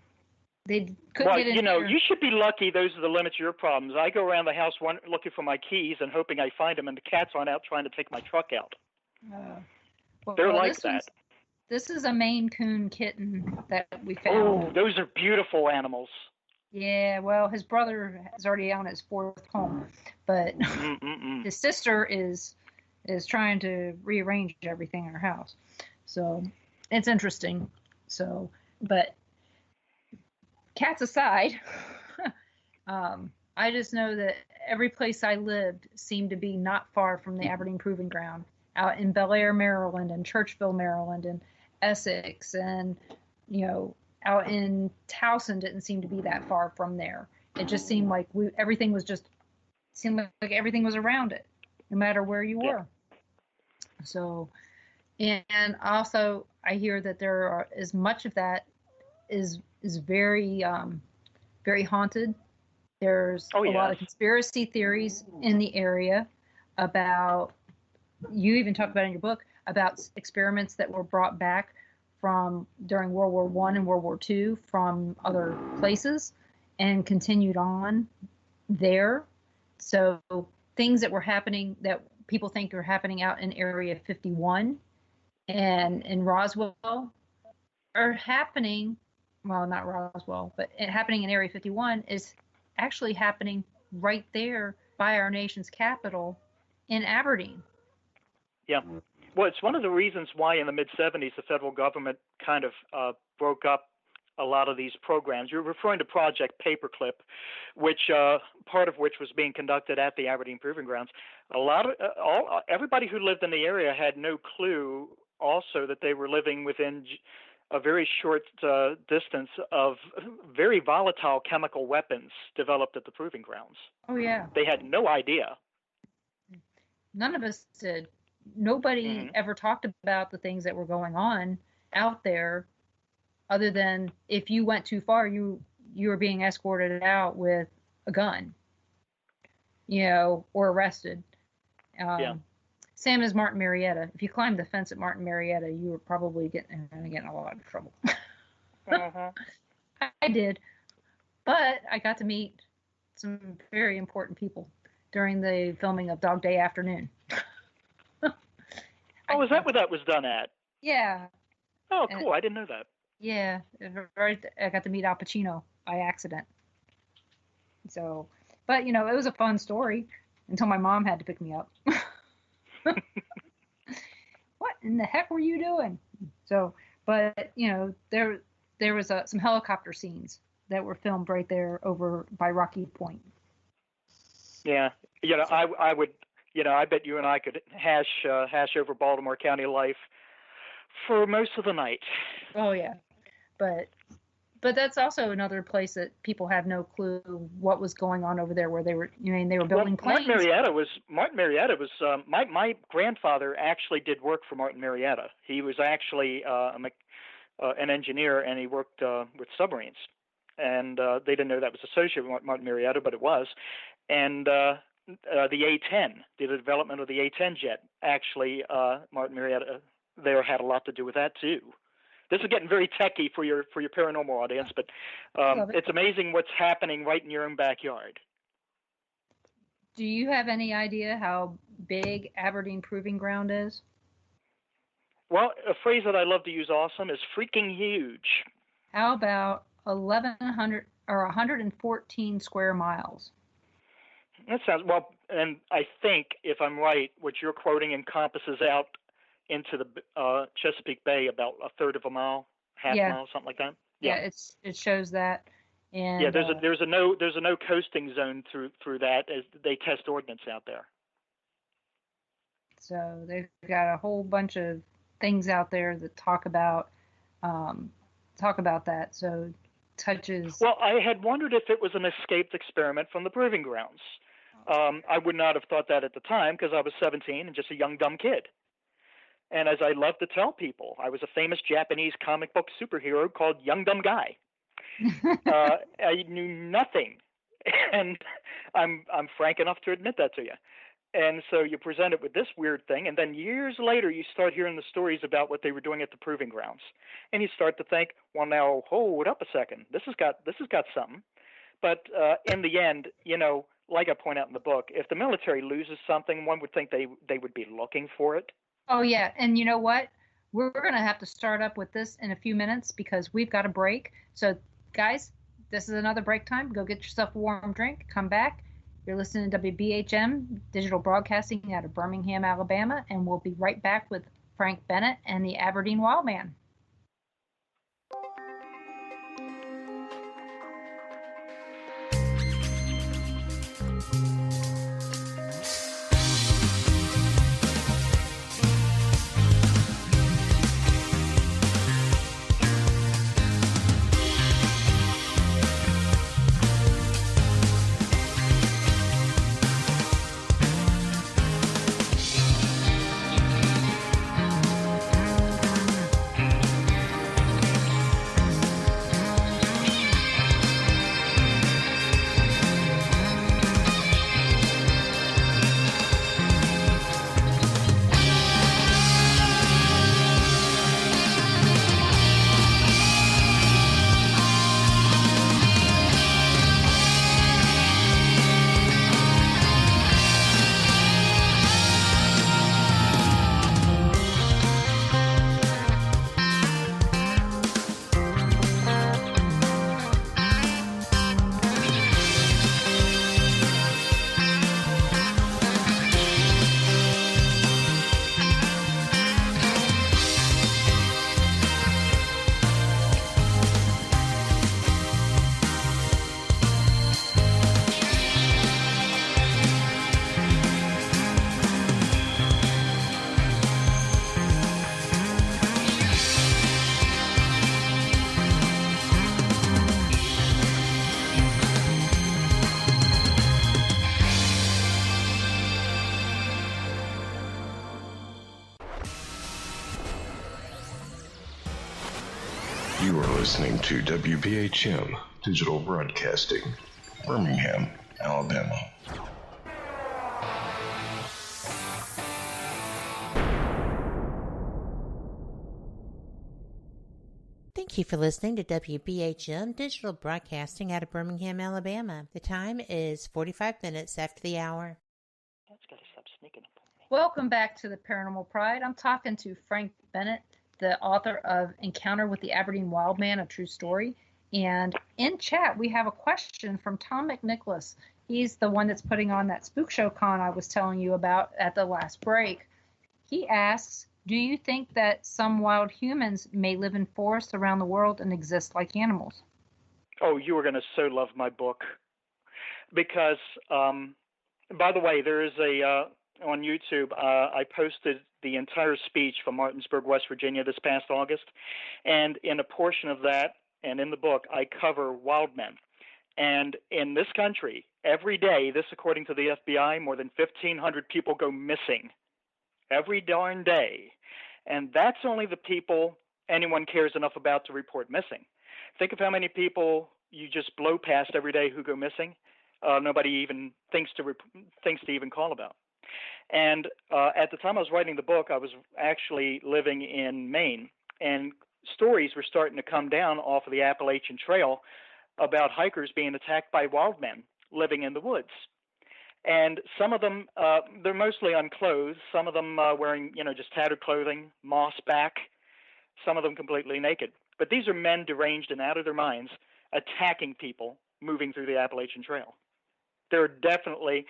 Speaker 2: they couldn't get in here.
Speaker 3: You should be lucky those are the limits of your problems. I go around the house looking for my keys and hoping I find them, and the cats aren't out trying to take my truck out. They're like that.
Speaker 2: This is a Maine Coon kitten that we found.
Speaker 3: Oh, those are beautiful animals.
Speaker 2: Yeah, well, his brother is already on his fourth home, but his sister is trying to rearrange everything in her house. So it's interesting. So, but cats aside, I just know that every place I lived seemed to be not far from the Aberdeen Proving Ground, out in Bel Air, Maryland, and Churchville, Maryland, and Essex, and out in Towson didn't seem to be that far from there. It just seemed like everything was around it, no matter where you were. So, and also I hear that as much of that is very very haunted. There's a lot of conspiracy theories in the area about. You even talk about in your book about experiments that were brought back from during World War I and World War II from other places and continued on there. So things that were happening that people think are happening out in Area 51 and in Roswell are happening, well, not Roswell, but happening in Area 51 is actually happening right there by our nation's capital in Aberdeen.
Speaker 3: Yeah. Well, it's one of the reasons why in the mid-'70s the federal government kind of broke up a lot of these programs. You're referring to Project Paperclip, which part of which was being conducted at the Aberdeen Proving Grounds. Everybody who lived in the area had no clue also that they were living within a very short distance of very volatile chemical weapons developed at the Proving Grounds.
Speaker 2: Oh, yeah.
Speaker 3: They had no idea.
Speaker 2: None of us did. Nobody ever talked about the things that were going on out there, other than if you went too far, you were being escorted out with a gun, or arrested. Same as Martin Marietta. If you climbed the fence at Martin Marietta, you were probably getting a lot of trouble. I did, but I got to meet some very important people during the filming of Dog Day Afternoon.
Speaker 3: Oh, is that what that was done at?
Speaker 2: Yeah.
Speaker 3: Oh, cool. I didn't know that.
Speaker 2: Yeah. I got to meet Al Pacino by accident. So, but, it was a fun story until my mom had to pick me up. What in the heck were you doing? So, but, there was some helicopter scenes that were filmed right there over by Rocky Point.
Speaker 3: Yeah. I would, I bet you and I could hash over Baltimore County life for most of the night. Oh,
Speaker 2: yeah. But that's also another place that people have no clue what was going on over there, where they were, they were building planes.
Speaker 3: Martin Marietta was my grandfather actually did work for Martin Marietta. He was actually an engineer, and he worked with submarines. And they didn't know that was associated with Martin Marietta, but it was. And the A-10, the development of the A-10 jet, actually, Martin Marietta there had a lot to do with that too. This is getting very techy for your paranormal audience, but it's amazing what's happening right in your own backyard.
Speaker 2: Do you have any idea how big Aberdeen Proving Ground is?
Speaker 3: Well, a phrase that I love to use awesome is freaking huge.
Speaker 2: How about 1,100 or 114 square miles?
Speaker 3: That sounds well, and I think if I'm right, what you're quoting encompasses out into the Chesapeake Bay about a third of a mile, half mile, something like that.
Speaker 2: Yeah, it shows that. And
Speaker 3: there's a no coasting zone through that as they test ordnance out there.
Speaker 2: So they've got a whole bunch of things out there that talk about that. So touches.
Speaker 3: Well, I had wondered if it was an escaped experiment from the Proving Grounds. I would not have thought that at the time because I was 17 and just a young dumb kid. And as I love to tell people, I was a famous Japanese comic book superhero called Young Dumb Guy. I knew nothing, and I'm frank enough to admit that to you. And so you present it with this weird thing, and then years later you start hearing the stories about what they were doing at the Proving Grounds, and you start to think, well, now hold up a second, this has got something. But in the end, like I point out in the book, if the military loses something, one would think they would be looking for it.
Speaker 2: Oh, yeah. And you know what? We're going to have to start up with this in a few minutes because we've got a break. So, guys, this is another break time. Go get yourself a warm drink. Come back. You're listening to WBHM Digital Broadcasting out of Birmingham, Alabama. And we'll be right back with Frank Bennett and the Aberdeen Wildman.
Speaker 4: You are listening to WBHM Digital Broadcasting, Birmingham, Alabama.
Speaker 5: Thank you for listening to WBHM Digital Broadcasting out of Birmingham, Alabama. The time is 45 minutes after the hour.
Speaker 3: That's got to stop sneaking up on me.
Speaker 2: Welcome back to the Paranormal Pride. I'm talking to Frank Bennett, the author of Encounter with the Aberdeen Wildman, a True Story. And in chat, we have a question from Tom McNicholas. He's the one that's putting on that Spook Show Con I was telling you about at the last break. He asks, do you think that some wild humans may live in forests around the world and exist like animals?
Speaker 3: Oh, you are going to so love my book. Because, by the way, there is on YouTube, I posted the entire speech from Martinsburg, West Virginia this past August. And in a portion of that, and in the book, I cover wild men. And in this country, every day, this according to the FBI, more than 1,500 people go missing. Every darn day. And that's only the people anyone cares enough about to report missing. Think of how many people you just blow past every day who go missing. Nobody even thinks to even call about. And at the time I was writing the book, I was actually living in Maine, and stories were starting to come down off of the Appalachian Trail about hikers being attacked by wild men living in the woods. And some of them, they're mostly unclothed. Some of them wearing, just tattered clothing, moss back. Some of them completely naked. But these are men deranged and out of their minds attacking people moving through the Appalachian Trail. There are definitely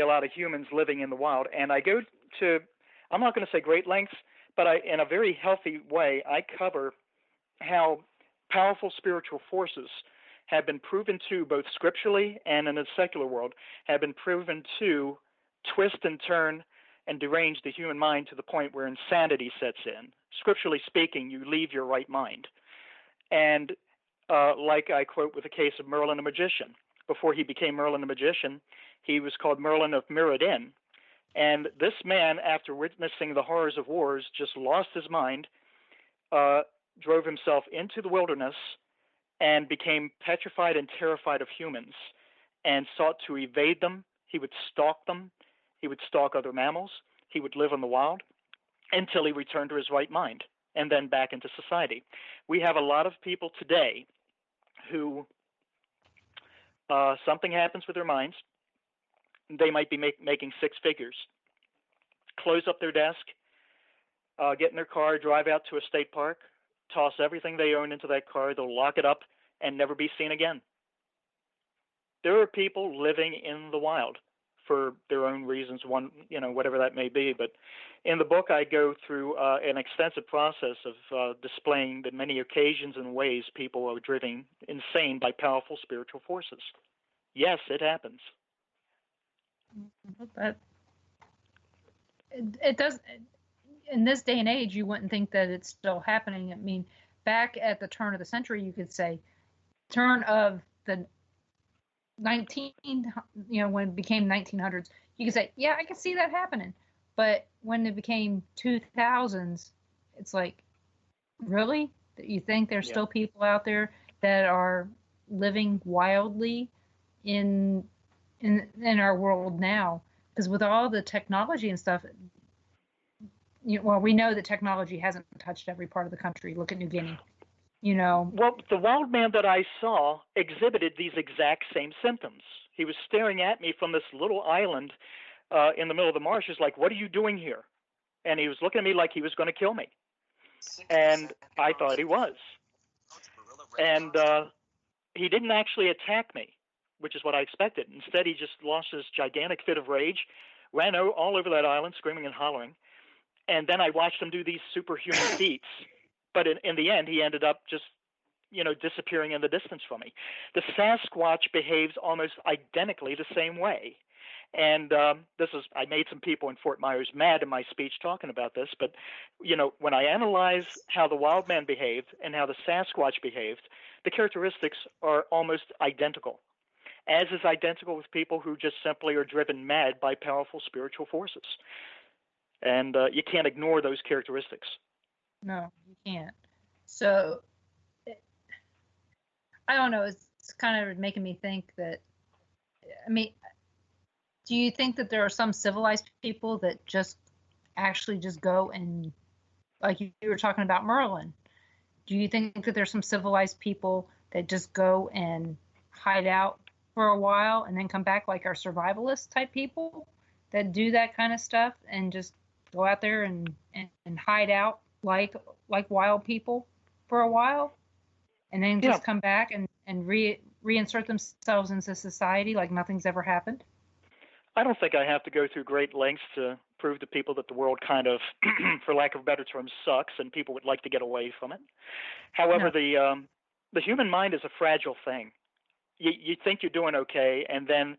Speaker 3: a lot of humans living in the wild. And I go to, I'm not going to say great lengths, but in a very healthy way, I cover how powerful spiritual forces have been proven to, both scripturally and in the secular world, have been proven to twist and turn and derange the human mind to the point where insanity sets in. Scripturally speaking, you leave your right mind. And like I quote with the case of Merlin the magician. Before he became Merlin the magician, he was called Merlin of Mirrodin. And this man, after witnessing the horrors of wars, just lost his mind, drove himself into the wilderness, and became petrified and terrified of humans and sought to evade them. He would stalk them. He would stalk other mammals. He would live in the wild until he returned to his right mind and then back into society. We have a lot of people today who something happens with their minds. They might be making six figures, close up their desk, get in their car, drive out to a state park, toss everything they own into that car, they'll lock it up and never be seen again. There are people living in the wild for their own reasons, whatever that may be. But in the book, I go through an extensive process of displaying the many occasions and ways people are driven insane by powerful spiritual forces. Yes, it happens.
Speaker 2: But it does. In this day and age, you wouldn't think that it's still happening. I mean, back at the turn of the century, you could say, turn of the when it became 1900s, you could say, yeah, I can see that happening. But when it became 2000s, it's like, really? You think there's still people out there that are living wildly in our world now? Because with all the technology and stuff, we know that technology hasn't touched every part of the country. Look at New Guinea.
Speaker 3: Well, the wild man that I saw exhibited these exact same symptoms. He was staring at me from this little island in the middle of the marshes like, what are you doing here? And he was looking at me like he was going to kill me. And I thought he was. And he didn't actually attack me, which is what I expected. Instead, he just lost this gigantic fit of rage, ran all over that island, screaming and hollering. And then I watched him do these superhuman feats. But in the end, he ended up just, disappearing in the distance from me. The Sasquatch behaves almost identically the same way. And I made some people in Fort Myers mad in my speech talking about this. But, when I analyze how the wild man behaved and how the Sasquatch behaved, the characteristics are almost identical, as is identical with people who just simply are driven mad by powerful spiritual forces. And you can't ignore those characteristics.
Speaker 2: No, you can't. So, I don't know. It's kind of making me think that, I mean, do you think that there are some civilized people that just actually just go and, like you were talking about Merlin, do you think that there's some civilized people that just go and hide out for a while and then come back, like our survivalist type people that do that kind of stuff and just go out there and hide out like wild people for a while and then just come back and reinsert themselves into society like nothing's ever happened?
Speaker 3: I don't think I have to go through great lengths to prove to people that the world kind of, for lack of a better term, sucks, and people would like to get away from it. However, the human mind is a fragile thing. You think you're doing okay, and then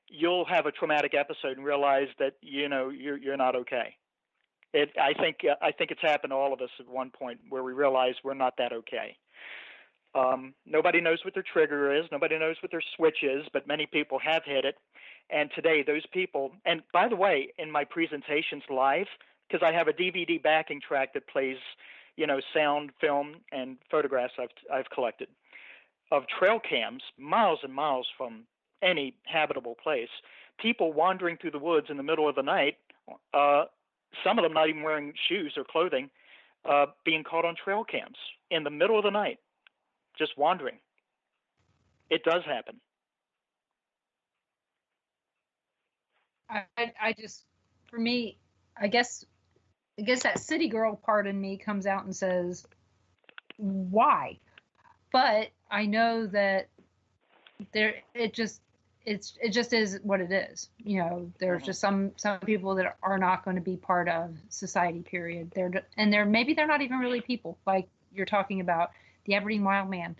Speaker 3: you'll have a traumatic episode and realize that you're not okay. I think it's happened to all of us at one point where we realize we're not that okay. Nobody knows what their trigger is. Nobody knows what their switch is, but many people have hit it. And today, those people, and by the way, in my presentations live, because I have a DVD backing track that plays, sound, film, and photographs I've collected of trail cams miles and miles from any habitable place, people wandering through the woods in the middle of the night, some of them not even wearing shoes or clothing, being caught on trail cams in the middle of the night, just wandering. It does happen.
Speaker 2: I just, for me, I guess that city girl part in me comes out and says, why? But I know that it just is what it is. There's just some people that are not going to be part of society, period. Maybe they're not even really people, like you're talking about the Aberdeen wild man.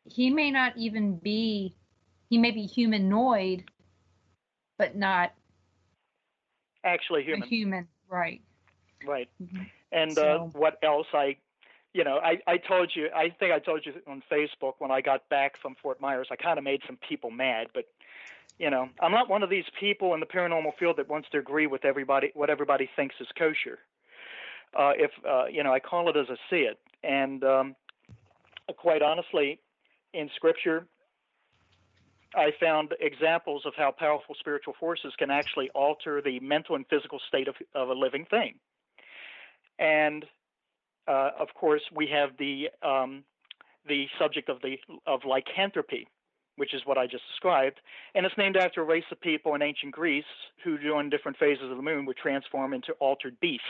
Speaker 2: He may not even be, he may be humanoid, but not
Speaker 3: actually human.
Speaker 2: A human, right.
Speaker 3: Right. And what else? I told you, I think I told you on Facebook when I got back from Fort Myers, I kind of made some people mad, but I'm not one of these people in the paranormal field that wants to agree with what everybody thinks is kosher. I call it as I see it. And quite honestly, in Scripture, I found examples of how powerful spiritual forces can actually alter the mental and physical state of a living thing. And of course, we have the subject of lycanthropy, which is what I just described, and it's named after a race of people in ancient Greece who, during different phases of the moon, would transform into altered beasts,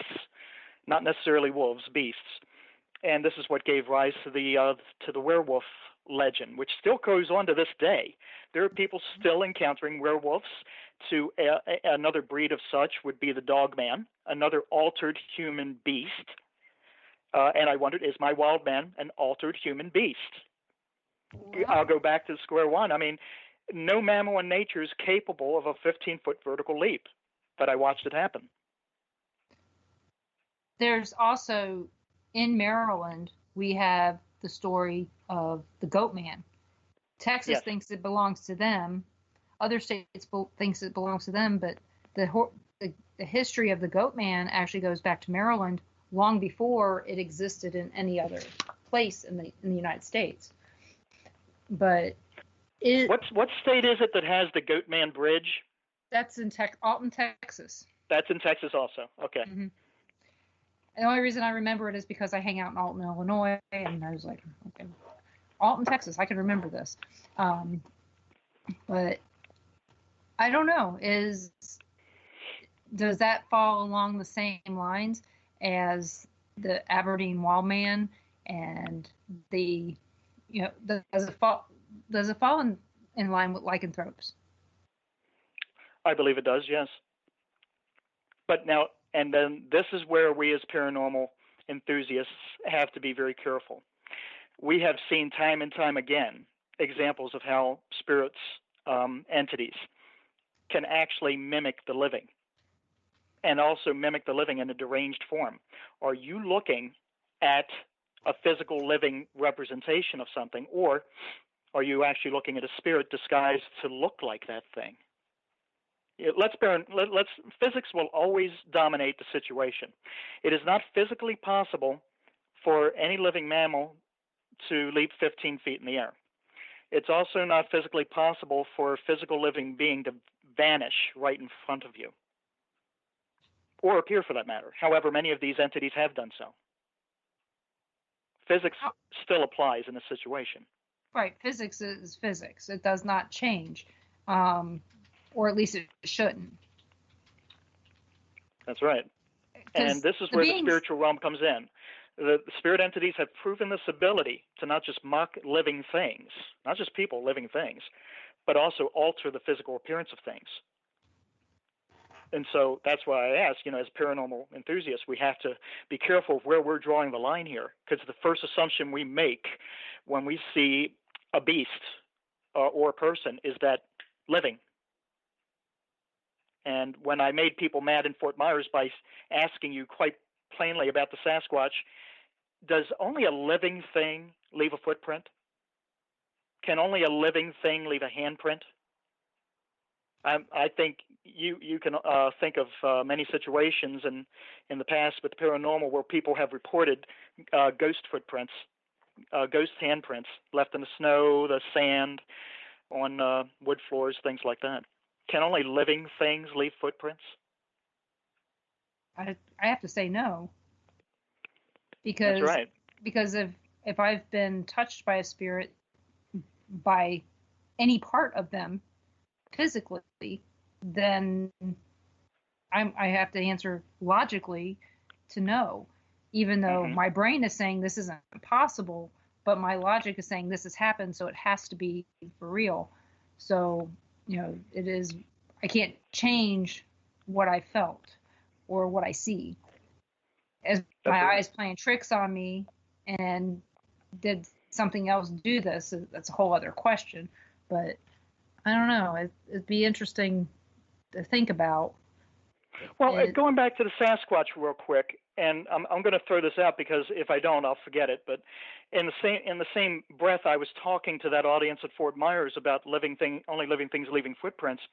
Speaker 3: not necessarily wolves, beasts. And this is what gave rise to the werewolf legend, which still goes on to this day. There are people still encountering werewolves. To another breed of such would be the dogman, another altered human beast. And I wondered, is my wild man an altered human beast? Wow. I'll go back to square one. I mean, no mammal in nature is capable of a 15-foot vertical leap, but I watched it happen.
Speaker 2: There's also, in Maryland, we have the story of the Goat Man. Texas thinks it belongs to them. Other states thinks it belongs to them, but the history of the Goat Man actually goes back to Maryland long before it existed in any other place in the United States. But
Speaker 3: what state is it that has the Goat Man Bridge?
Speaker 2: That's in Alton, Texas.
Speaker 3: That's in Texas also. Okay.
Speaker 2: Mm-hmm. The only reason I remember it is because I hang out in Alton, Illinois, and I was like, okay, Alton, Texas, I can remember this. But I don't know. Does that fall along the same lines as the Aberdeen Wild Man and does it fall in line with lycanthropes?
Speaker 3: I believe it does, yes. But now, and then this is where we as paranormal enthusiasts have to be very careful. We have seen time and time again examples of how spirits, entities, can actually mimic the living, and also mimic the living in a deranged form. Are you looking at a physical living representation of something, or are you actually looking at a spirit disguised to look like that thing? Physics will always dominate the situation. It is not physically possible for any living mammal to leap 15 feet in the air. It's also not physically possible for a physical living being to vanish right in front of you, or appear for that matter. However, many of these entities have done so. Physics still applies in this situation.
Speaker 2: Right. Physics is physics. It does not change, or at least it shouldn't.
Speaker 3: That's right. And this is where the spiritual realm comes in. The spirit entities have proven this ability to not just mock living things, not just people, living things, but also alter the physical appearance of things. And so that's why I ask, as paranormal enthusiasts, we have to be careful of where we're drawing the line here, because the first assumption we make when we see a beast or a person is that living. And when I made people mad in Fort Myers by asking you quite plainly about the Sasquatch, does only a living thing leave a footprint? Can only a living thing leave a handprint? I think you can think of many situations in the past with the paranormal where people have reported ghost footprints, ghost handprints left in the snow, the sand, on wood floors, things like that. Can only living things leave footprints?
Speaker 2: I have to say no. Because
Speaker 3: that's right.
Speaker 2: Because if I've been touched by a spirit, by any part of them physically, then I have to answer logically to no, even though my brain is saying this isn't possible, but my logic is saying this has happened, so it has to be for real. So, it is, I can't change what I felt or what I see. As my eyes playing tricks on me and did something else do this, that's a whole other question. But I don't know. It'd be interesting to think about.
Speaker 3: Well, going back to the Sasquatch real quick, and I'm going to throw this out because if I don't, I'll forget it. But in the same breath, I was talking to that audience at Fort Myers about only living things leaving footprints.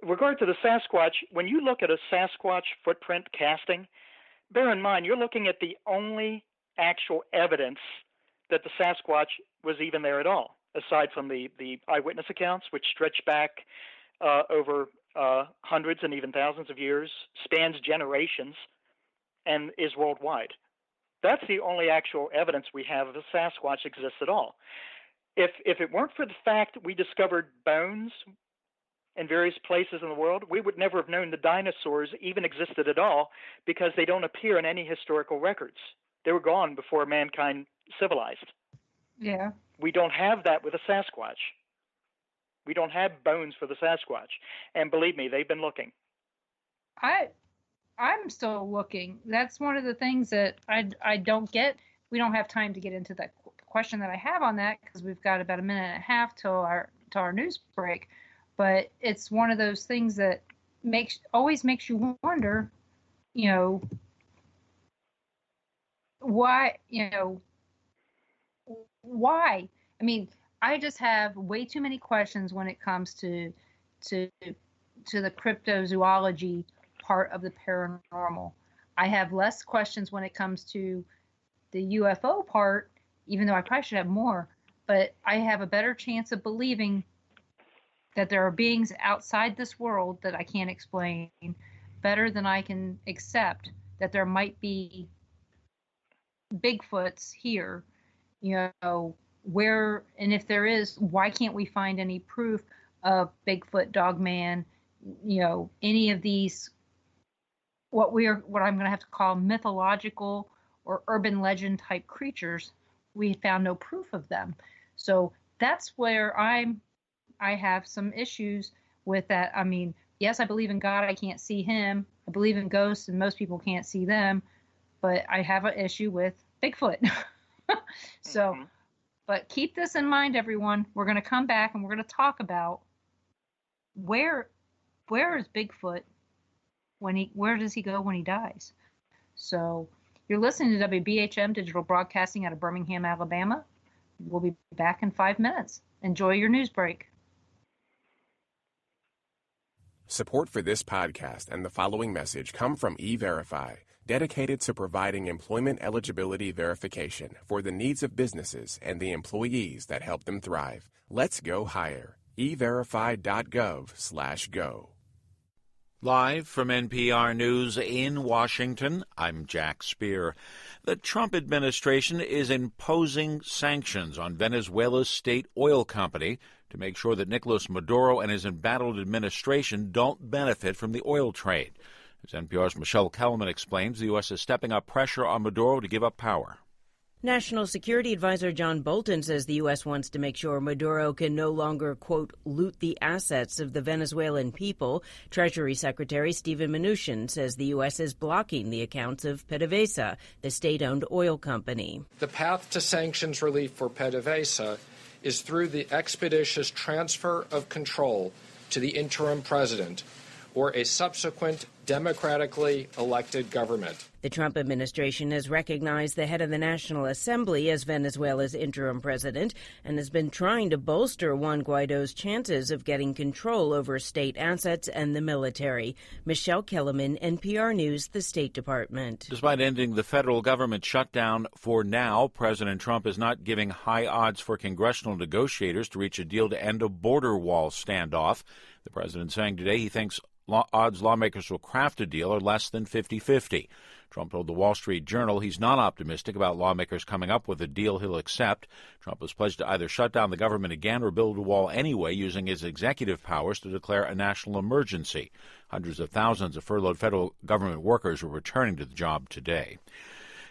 Speaker 3: In regard to the Sasquatch, when you look at a Sasquatch footprint casting, bear in mind you're looking at the only actual evidence that the Sasquatch was even there at all, aside from the eyewitness accounts, which stretch back over hundreds and even thousands of years, spans generations, and is worldwide. That's the only actual evidence we have of a Sasquatch exists at all. If it weren't for the fact that we discovered bones in various places in the world, we would never have known the dinosaurs even existed at all, because they don't appear in any historical records. They were gone before mankind civilized.
Speaker 2: Yeah.
Speaker 3: We don't have that with a Sasquatch. We don't have bones for the Sasquatch. And believe me, they've been looking.
Speaker 2: I'm still looking. That's one of the things that I don't get. We don't have time to get into that question that I have on that, because we've got about a minute and a half till our news break. But it's one of those things that always makes you wonder, why, why? I mean, I just have way too many questions when it comes to the cryptozoology part of the paranormal. I have less questions when it comes to the UFO part, even though I probably should have more, but I have a better chance of believing that there are beings outside this world that I can't explain, better than I can accept that there might be Bigfoots here, where, and if there is, why can't we find any proof of Bigfoot, Dogman, any of these, what I'm going to have to call mythological or urban legend type creatures? We found no proof of them. So that's where I have some issues with that. I mean, yes, I believe in God. I can't see him. I believe in ghosts, and most people can't see them. But I have an issue with Bigfoot. So, but keep this in mind, everyone. We're going to come back and we're going to talk about where is Bigfoot where does he go when he dies? So you're listening to WBHM Digital Broadcasting out of Birmingham, Alabama. We'll be back in 5 minutes. Enjoy your news break.
Speaker 6: Support for this podcast and the following message come from E-Verify, dedicated to providing employment eligibility verification for the needs of businesses and the employees that help them thrive. Let's go higher. everify.gov/go.
Speaker 7: Live from NPR News in Washington, I'm Jack Speer. The Trump administration is imposing sanctions on Venezuela's state oil company to make sure that Nicolas Maduro and his embattled administration don't benefit from the oil trade. As NPR's Michelle Kellerman explains, the U.S. is stepping up pressure on Maduro to give up power.
Speaker 8: National Security Advisor John Bolton says the U.S. wants to make sure Maduro can no longer, quote, loot the assets of the Venezuelan people. Treasury Secretary Steven Mnuchin says the U.S. is blocking the accounts of PDVSA, the state-owned oil company.
Speaker 9: The path to sanctions relief for PDVSA is through the expeditious transfer of control to the interim president or a subsequent democratically elected government.
Speaker 8: The Trump administration has recognized the head of the National Assembly as Venezuela's interim president and has been trying to bolster Juan Guaido's chances of getting control over state assets and the military. Michelle Kellerman, NPR News, the State Department.
Speaker 7: Despite ending the federal government shutdown for now, President Trump is not giving high odds for congressional negotiators to reach a deal to end a border wall standoff. The president saying today he thinks odds lawmakers will craft a deal are less than 50-50. Trump told the Wall Street Journal he's not optimistic about lawmakers coming up with a deal he'll accept. Trump has pledged to either shut down the government again or build a wall anyway, using his executive powers to declare a national emergency. Hundreds of thousands of furloughed federal government workers were returning to the job today.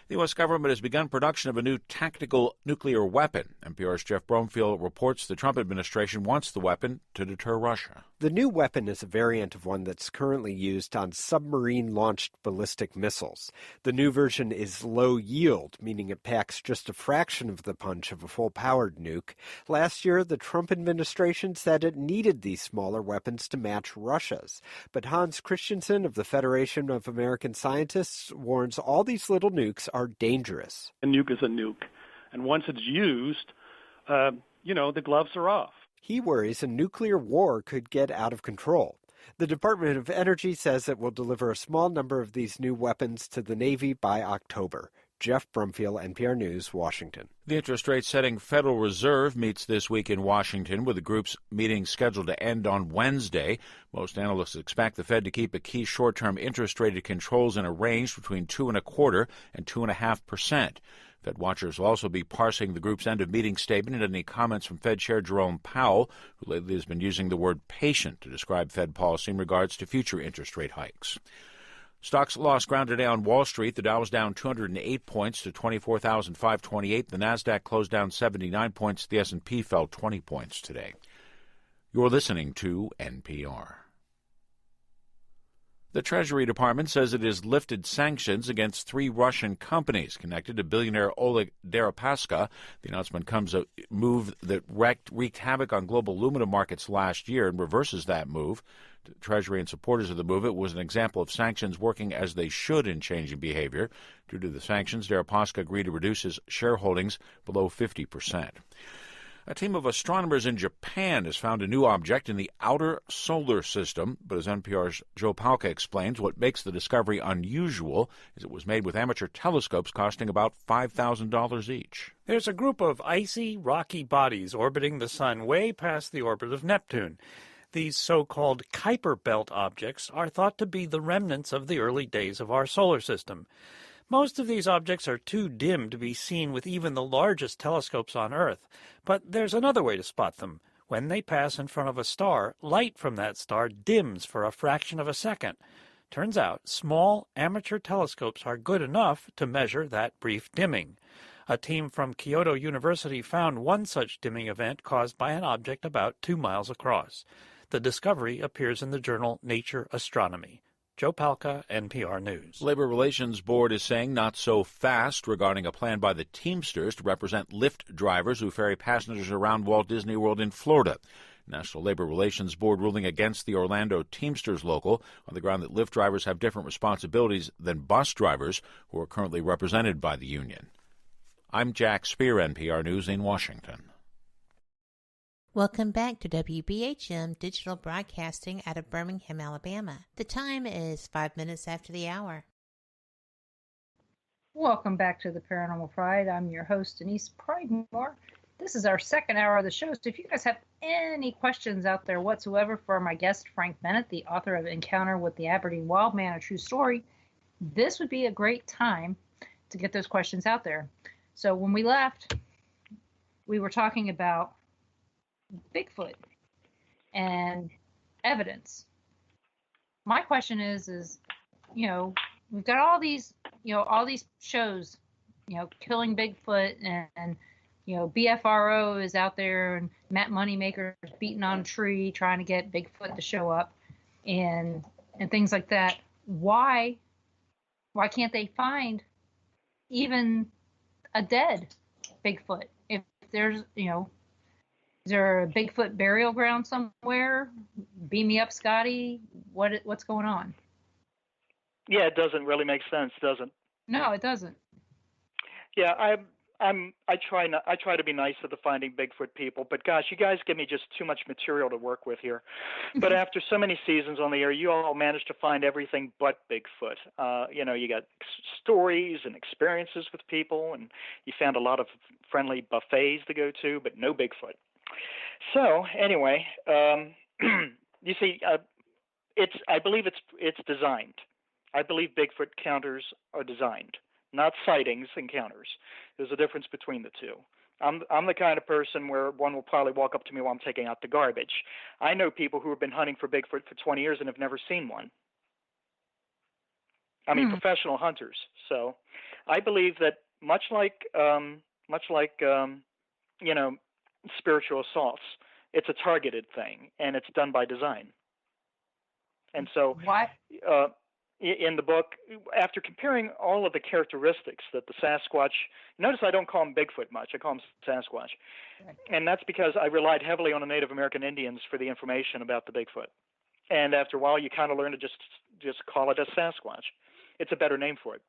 Speaker 7: The U.S. government has begun production of a new tactical nuclear weapon. NPR's Jeff Bromfield reports the Trump administration wants the weapon to deter Russia.
Speaker 10: The new weapon is a variant of one that's currently used on submarine-launched ballistic missiles. The new version is low yield, meaning it packs just a fraction of the punch of a full-powered nuke. Last year, the Trump administration said it needed these smaller weapons to match Russia's. But Hans Christensen of the Federation of American Scientists warns all these little nukes are dangerous.
Speaker 11: A nuke is a nuke, and once it's used, the gloves are off.
Speaker 10: He worries a nuclear war could get out of control. The Department of Energy says it will deliver a small number of these new weapons to the Navy by October. Jeff Brumfield, NPR News, Washington.
Speaker 7: The interest rate-setting Federal Reserve meets this week in Washington, with the group's meeting scheduled to end on Wednesday. Most analysts expect the Fed to keep a key short-term interest rate controls in a range between 2.25% and 2.5%. Fed watchers will also be parsing the group's end-of-meeting statement and any comments from Fed Chair Jerome Powell, who lately has been using the word patient to describe Fed policy in regards to future interest rate hikes. Stocks lost ground today on Wall Street. The Dow was down 208 points to 24,528. The Nasdaq closed down 79 points. The S&P fell 20 points today. You're listening to NPR. The Treasury Department says it has lifted sanctions against 3 Russian companies connected to billionaire Oleg Deripaska. The announcement comes a move that wreaked havoc on global aluminum markets last year and reverses that move. The Treasury and supporters of the move, it was an example of sanctions working as they should in changing behavior. Due to the sanctions, Deripaska agreed to reduce his shareholdings below 50%. A team of astronomers in Japan has found a new object in the outer solar system, but as NPR's Joe Palca explains, what makes the discovery unusual is it was made with amateur telescopes costing about $5,000 each.
Speaker 12: There's a group of icy, rocky bodies orbiting the sun way past the orbit of Neptune. These so-called Kuiper Belt objects are thought to be the remnants of the early days of our solar system. Most of these objects are too dim to be seen with even the largest telescopes on Earth, but there's another way to spot them. When they pass in front of a star, light from that star dims for a fraction of a second. Turns out small amateur telescopes are good enough to measure that brief dimming. A team from Kyoto University found one such dimming event caused by an object about 2 miles across. The discovery appears in the journal Nature Astronomy. Joe Palca, NPR News.
Speaker 7: Labor Relations Board is saying not so fast regarding a plan by the Teamsters to represent Lyft drivers who ferry passengers around Walt Disney World in Florida. National Labor Relations Board ruling against the Orlando Teamsters local on the ground that Lyft drivers have different responsibilities than bus drivers who are currently represented by the union. I'm Jack Speer, NPR News in Washington.
Speaker 5: Welcome back to WBHM Digital Broadcasting out of Birmingham, Alabama. The time is 5 minutes after the hour.
Speaker 2: Welcome back to the Paranormal Pride. I'm your host, Denise Pridemore. This is our second hour of the show, so if you guys have any questions out there whatsoever for my guest, Frank Bennett, the author of Encounter with the Aberdeen Wild Man, A True Story, this would be a great time to get those questions out there. So when we left, we were talking about Bigfoot and evidence. My question is, you know, we've got all these shows, killing Bigfoot and BFRO is out there and Matt Moneymaker is beating on a tree trying to get Bigfoot to show up and things like that. Why can't they find even a dead Bigfoot? If there's, is there a Bigfoot burial ground somewhere? Beam me up, Scotty. What's going on?
Speaker 3: Yeah, it doesn't really make sense, does it?
Speaker 2: No, it doesn't.
Speaker 3: Yeah, I try to be nice to the Finding Bigfoot people, but gosh, you guys give me just too much material to work with here. But after so many seasons on the air, you all managed to find everything but Bigfoot. You got stories and experiences with people, and you found a lot of friendly buffets to go to, but no Bigfoot. So anyway, you see, I believe it's designed. I believe Bigfoot counters are designed, not sightings, encounters. There's a difference between the two. I'm the kind of person where one will probably walk up to me while I'm taking out the garbage. I know people who have been hunting for Bigfoot for 20 years and have never seen one. I mean, professional hunters. So I believe that much like spiritual assaults, it's a targeted thing, and it's done by design. And so in the book, after comparing all of the characteristics that the Sasquatch, notice I don't call him Bigfoot much, I call him Sasquatch. Right. And that's because I relied heavily on the Native American Indians for the information about the Bigfoot. And after a while, you kind of learn to just call it a Sasquatch. It's a better name for it.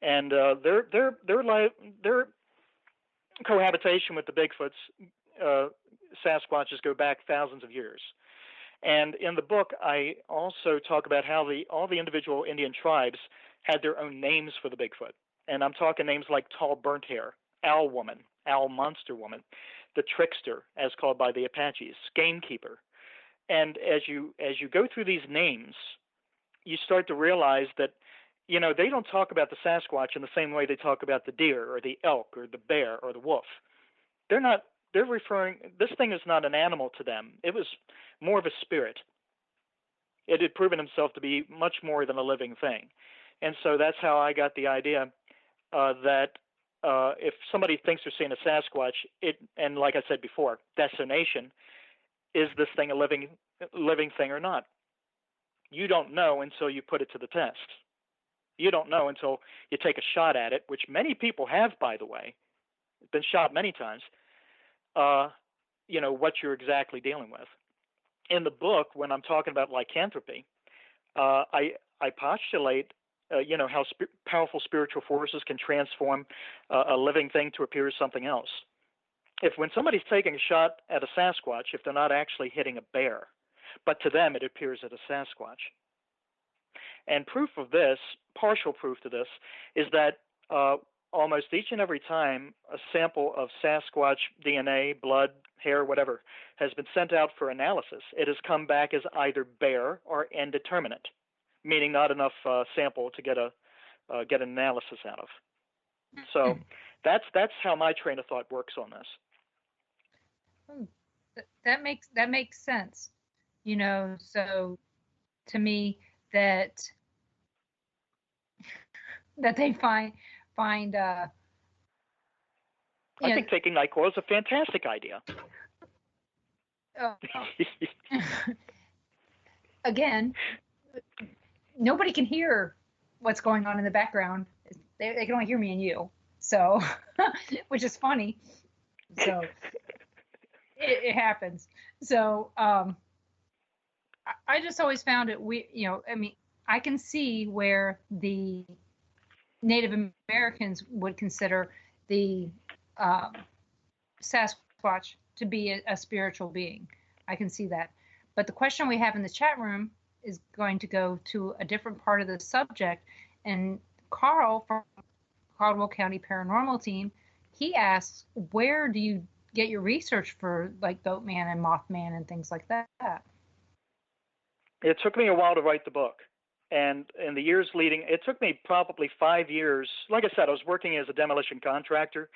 Speaker 3: And their cohabitation with the Bigfoots, Sasquatches, go back thousands of years. And in the book, I also talk about how all the individual Indian tribes had their own names for the Bigfoot. And I'm talking names like Tall Burnt Hair, Owl Woman, Owl Monster Woman, the Trickster, as called by the Apaches, Gamekeeper. And as you go through these names, you start to realize that, they don't talk about the Sasquatch in the same way they talk about the deer or the elk or the bear or the wolf. They're referring, this thing is not an animal to them. It was more of a spirit. It had proven himself to be much more than a living thing. And so that's how I got the idea that if somebody thinks they're seeing a Sasquatch, and like I said before, destination, is this thing a living thing or not? You don't know until you put it to the test. You don't know until you take a shot at it, which many people have, by the way. It's been shot many times. What you're exactly dealing with. In the book, when I'm talking about lycanthropy, I postulate, how powerful spiritual forces can transform a living thing to appear as something else. When somebody's taking a shot at a Sasquatch, if they're not actually hitting a bear, but to them it appears as a Sasquatch. And proof of this, partial proof to this, is that almost each and every time a sample of Sasquatch DNA, blood, hair, whatever, has been sent out for analysis, it has come back as either bear or indeterminate, meaning not enough sample to get an analysis out of. So that's how my train of thought works on this.
Speaker 2: That makes sense. So to me that they find I
Speaker 3: think taking NyQuil is a fantastic idea.
Speaker 2: Again, nobody can hear what's going on in the background. They can only hear me and you, so which is funny. So it happens. So I just always found it I can see where the Native Americans would consider the Sasquatch Sasquatch to be a spiritual being. I can see that. But the question we have in the chat room is going to go to a different part of the subject. And Carl from Caldwell County Paranormal Team, he asks, where do you get your research for like Goatman and Mothman and things like that?
Speaker 3: It took me a while to write the book. And in the years leading, it took me probably 5 years. Like I said, I was working as a demolition contractor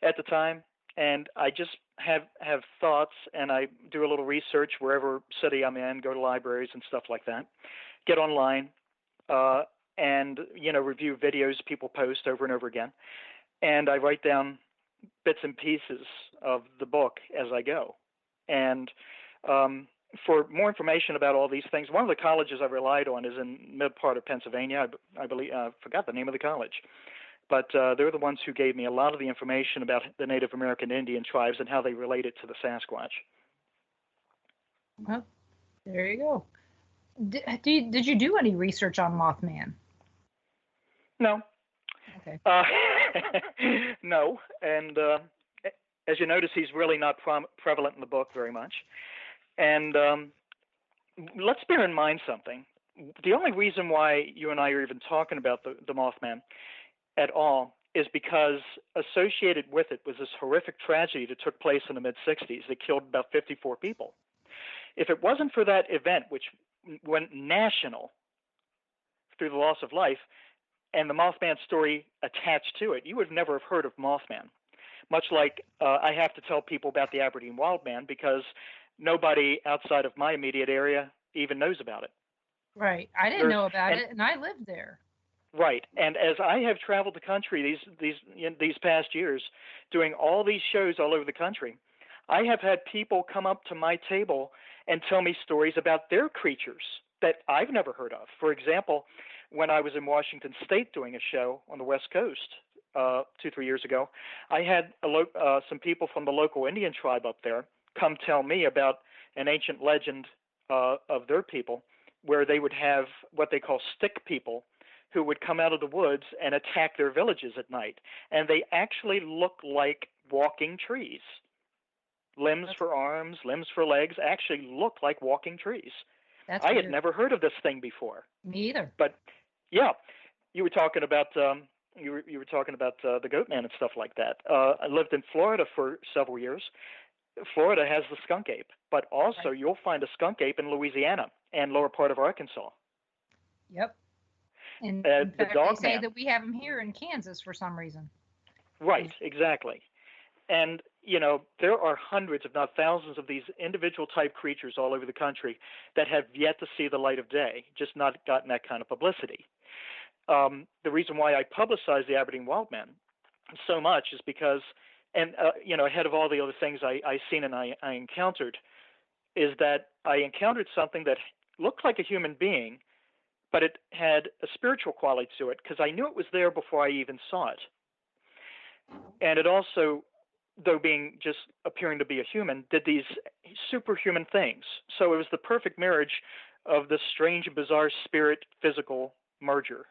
Speaker 3: at the time, and I just have thoughts, and I do a little research wherever city I'm in, go to libraries and stuff like that, get online, and review videos people post over and over again, and I write down bits and pieces of the book as I go. And for more information about all these things, one of the colleges I relied on is in mid part of Pennsylvania. I believe I forgot the name of the college, but they're the ones who gave me a lot of the information about the Native American Indian tribes and how they related to the Sasquatch.
Speaker 2: Well, there you go. Did you do any research on Mothman?
Speaker 3: No.
Speaker 2: Okay.
Speaker 3: No, and as you notice, he's really not prevalent in the book very much. And let's bear in mind something. The only reason why you and I are even talking about the Mothman at all is because associated with it was this horrific tragedy that took place in the mid-'60s that killed about 54 people. If it wasn't for that event, which went national through the loss of life, and the Mothman story attached to it, you would never have heard of Mothman. Much like I have to tell people about the Aberdeen Wildman because nobody outside of my immediate area even knows about it.
Speaker 2: Right. I didn't know about it, and I lived there.
Speaker 3: Right. And as I have traveled the country these past years, doing all these shows all over the country, I have had people come up to my table and tell me stories about their creatures that I've never heard of. For example, when I was in Washington State doing a show on the West Coast 2-3 years ago, I had some people from the local Indian tribe up there come tell me about an ancient legend of their people where they would have what they call stick people who would come out of the woods and attack their villages at night. And they actually look like walking trees. Limbs for arms, limbs for legs actually look like walking trees. I had never heard of this thing before.
Speaker 2: Me either.
Speaker 3: But yeah, you were talking about you were talking about the Goatman and stuff like that. I lived in Florida for several years. Florida has the skunk ape, but also you'll find a skunk ape in Louisiana and lower part of Arkansas.
Speaker 2: Yep. And in fact, they say that we have them here in Kansas for some reason.
Speaker 3: Right, exactly. And, there are hundreds, if not thousands, of these individual type creatures all over the country that have yet to see the light of day, just not gotten that kind of publicity. The reason why I publicize the Aberdeen Wildman so much is because, and ahead of all the other things I seen and I encountered, is that I encountered something that looked like a human being, but it had a spiritual quality to it because I knew it was there before I even saw it. And it also, though being just appearing to be a human, did these superhuman things. So it was the perfect marriage of this strange, bizarre spirit-physical merger.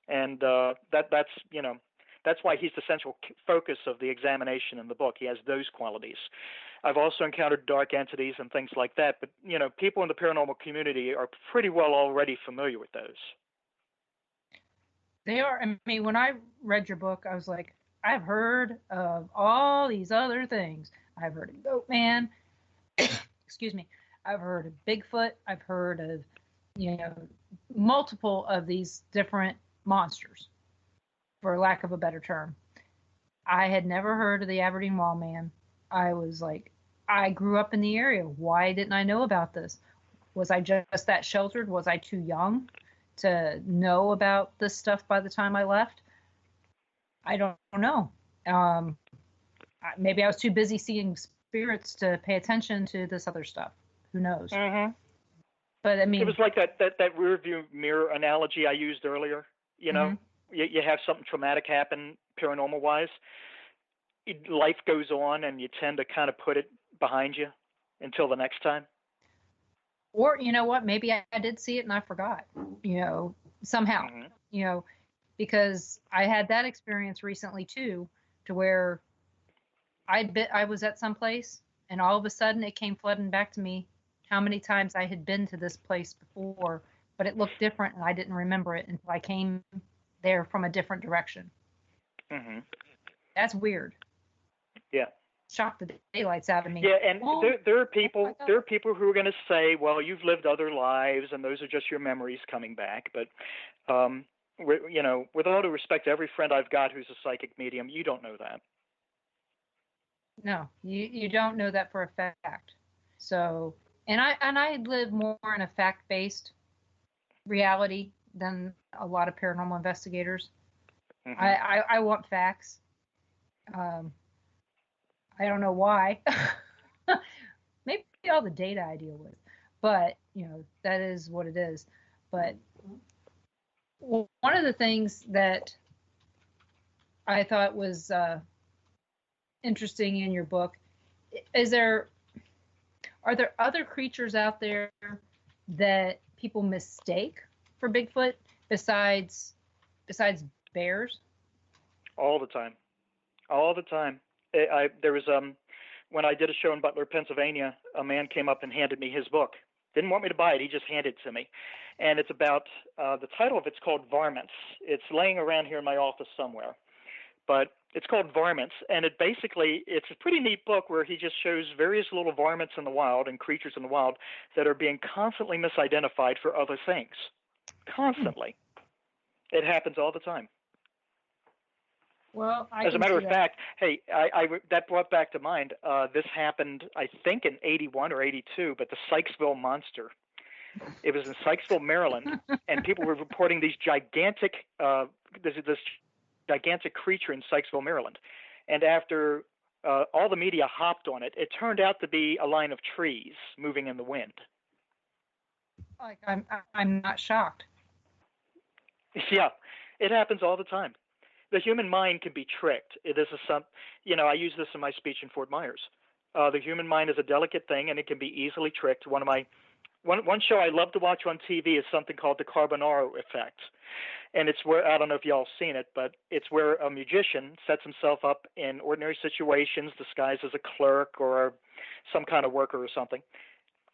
Speaker 3: And that's why he's the central focus of the examination in the book. He has those qualities. I've also encountered dark entities and things like that, but people in the paranormal community are pretty well already familiar with those.
Speaker 2: They are. I mean, when I read your book, I was like, I've heard of all these other things. I've heard of Goatman. Excuse me. I've heard of Bigfoot. I've heard of, multiple of these different monsters, for lack of a better term. I had never heard of the Aberdeen Wildman. I was like, I grew up in the area. Why didn't I know about this? Was I just that sheltered? Was I too young to know about this stuff by the time I left? I don't know. Maybe I was too busy seeing spirits to pay attention to this other stuff. Who knows?
Speaker 3: Mm-hmm.
Speaker 2: But I mean,
Speaker 3: it was like that rear view mirror analogy I used earlier.
Speaker 2: Mm-hmm.
Speaker 3: You have something traumatic happen paranormal wise. Life goes on, and you tend to kind of put it behind you until the next time.
Speaker 2: Or you know what? Maybe I did see it and I forgot. Somehow.
Speaker 3: Mm-hmm.
Speaker 2: Because I had that experience recently too, to where I was at some place, and all of a sudden it came flooding back to me how many times I had been to this place before, but it looked different, and I didn't remember it until I came there from a different direction.
Speaker 3: Mm-hmm.
Speaker 2: That's weird.
Speaker 3: Yeah.
Speaker 2: Shocked the daylights out of me.
Speaker 3: Yeah, and there are people who are going to say, well, you've lived other lives, and those are just your memories coming back. But with all due respect to every friend I've got who's a psychic medium, you don't know that.
Speaker 2: No, you don't know that for a fact. So, and I live more in a fact-based reality than a lot of paranormal investigators. Mm-hmm. I want facts. I don't know why. Maybe all the data I deal with, but that is what it is. But one of the things that I thought was interesting in your book are there other creatures out there that people mistake for Bigfoot besides bears?
Speaker 3: All the time. There was when I did a show in Butler, Pennsylvania, a man came up and handed me his book. Didn't want me to buy it. He just handed it to me. And it's about the title of it's called Varmints. It's laying around here in my office somewhere. But it's called Varmints, and it's a pretty neat book where he just shows various little varmints in the wild and creatures in the wild that are being constantly misidentified for other things. Constantly. It happens all the time.
Speaker 2: Well,
Speaker 3: as a matter of fact, hey, that brought back to mind, this happened, I think, in 81 or 82, but the Sykesville Monster. It was in Sykesville, Maryland, and people were reporting these gigantic, this gigantic creature in Sykesville, Maryland. And after all the media hopped on it, it turned out to be a line of trees moving in the wind.
Speaker 2: Like, I'm not shocked.
Speaker 3: Yeah, it happens all the time. The human mind can be tricked. This is I use this in my speech in Fort Myers. The human mind is a delicate thing, and it can be easily tricked. One show I love to watch on TV is something called the Carbonaro Effect. And it's where, I don't know if y'all seen it, but it's where a musician sets himself up in ordinary situations, disguised as a clerk or some kind of worker or something.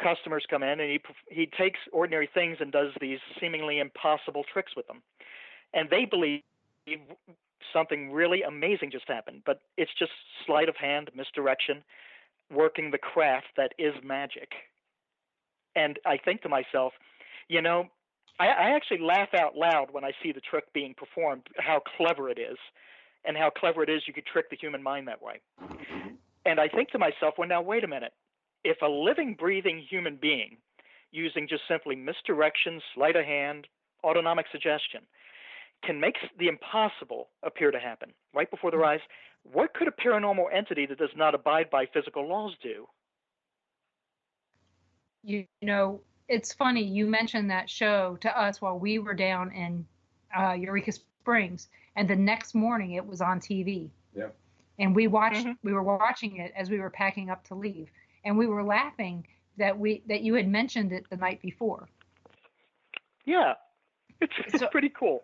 Speaker 3: Customers come in, and he takes ordinary things and does these seemingly impossible tricks with them. And they believe something really amazing just happened, but it's just sleight of hand, misdirection, working the craft that is magic. And I think to myself, I actually laugh out loud when I see the trick being performed, how clever it is, and how clever it is you could trick the human mind that way. And I think to myself, well, now, wait a minute. If a living, breathing human being using just simply misdirection, sleight of hand, autonomic suggestion can make the impossible appear to happen right before their eyes, what could a paranormal entity that does not abide by physical laws do?
Speaker 2: It's funny you mentioned that show to us while we were down in Eureka Springs, and the next morning it was on TV.
Speaker 3: Yeah.
Speaker 2: And we were watching it as we were packing up to leave, and we were laughing that you had mentioned it the night before.
Speaker 3: Yeah, it's pretty cool.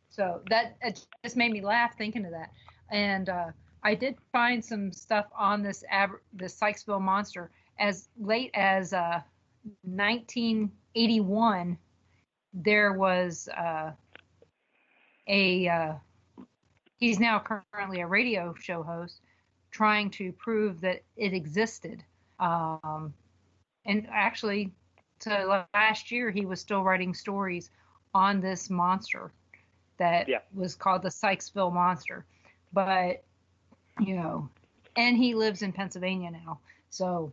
Speaker 2: So it just made me laugh thinking of that. And I did find some stuff on this Sykesville Monster as late as 1981. There was he's now currently a radio show host trying to prove that it existed. And actually, to last year, he was still writing stories on this monster that was called the Sykesville Monster. But, and he lives in Pennsylvania now. So,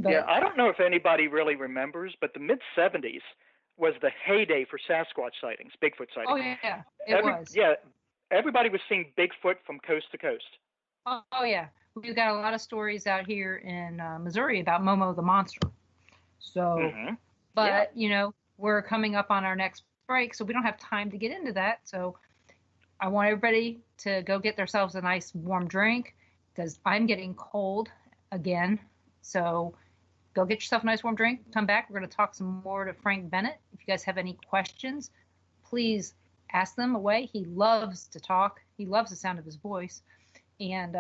Speaker 3: I don't know if anybody really remembers, but the mid-'70s was the heyday for Sasquatch sightings, Bigfoot sightings.
Speaker 2: Oh, yeah, it was.
Speaker 3: Yeah, everybody was seeing Bigfoot from coast to coast.
Speaker 2: Oh, yeah. We've got a lot of stories out here in Missouri about Momo the Monster. So, but, we're coming up on our next break, so we don't have time to get into that. So I want everybody to go get themselves a nice warm drink because I'm getting cold again. So go get yourself a nice warm drink. Come back. We're going to talk some more to Frank Bennett. If you guys have any questions, please ask them away. He loves to talk. He loves the sound of his voice. And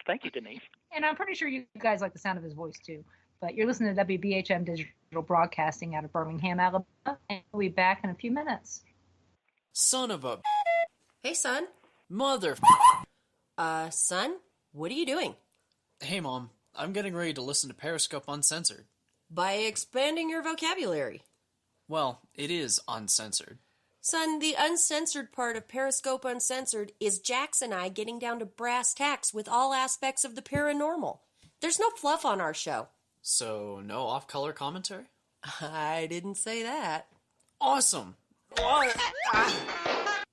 Speaker 3: thank you, Denise.
Speaker 2: And I'm pretty sure you guys like the sound of his voice too. But you're listening to WBHM Digital Broadcasting out of Birmingham, Alabama, and we'll be back in a few minutes.
Speaker 13: Son of a...
Speaker 14: Hey, son.
Speaker 13: Mother...
Speaker 14: Son, what are you doing?
Speaker 13: Hey, Mom. I'm getting ready to listen to Periscope Uncensored.
Speaker 14: By expanding your vocabulary.
Speaker 13: Well, it is uncensored.
Speaker 14: Son, the uncensored part of Periscope Uncensored is Jax and I getting down to brass tacks with all aspects of the paranormal. There's no fluff on our show.
Speaker 13: So, no off-color commentary?
Speaker 14: I didn't say that.
Speaker 13: Awesome!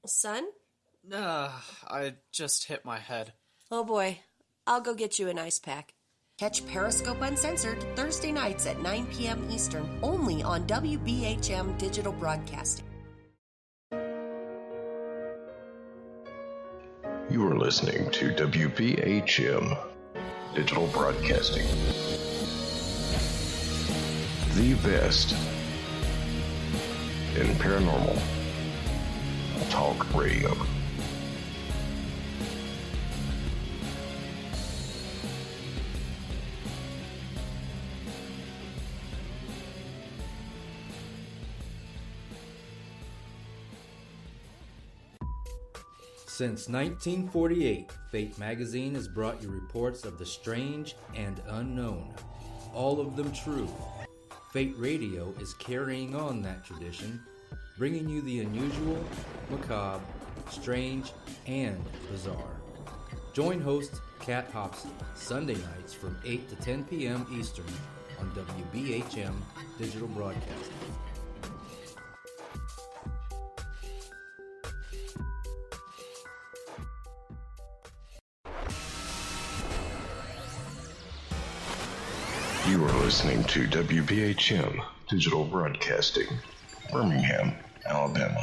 Speaker 14: Son?
Speaker 13: I just hit my head.
Speaker 14: Oh boy, I'll go get you an ice pack. Catch Periscope Uncensored Thursday nights at 9 p.m. Eastern, only on WBHM Digital Broadcasting.
Speaker 4: You are listening to WBHM Digital Broadcasting. The best in paranormal talk radio.
Speaker 1: Since 1948, Fate magazine has brought you reports of the strange and unknown, all of them true. Fate Radio is carrying on that tradition, bringing you the unusual, macabre, strange, and bizarre. Join host Kat Hobson Sunday nights from 8 to 10 p.m. Eastern on WBHM Digital Broadcasting.
Speaker 4: You are listening to WBHM Digital Broadcasting, Birmingham, Alabama.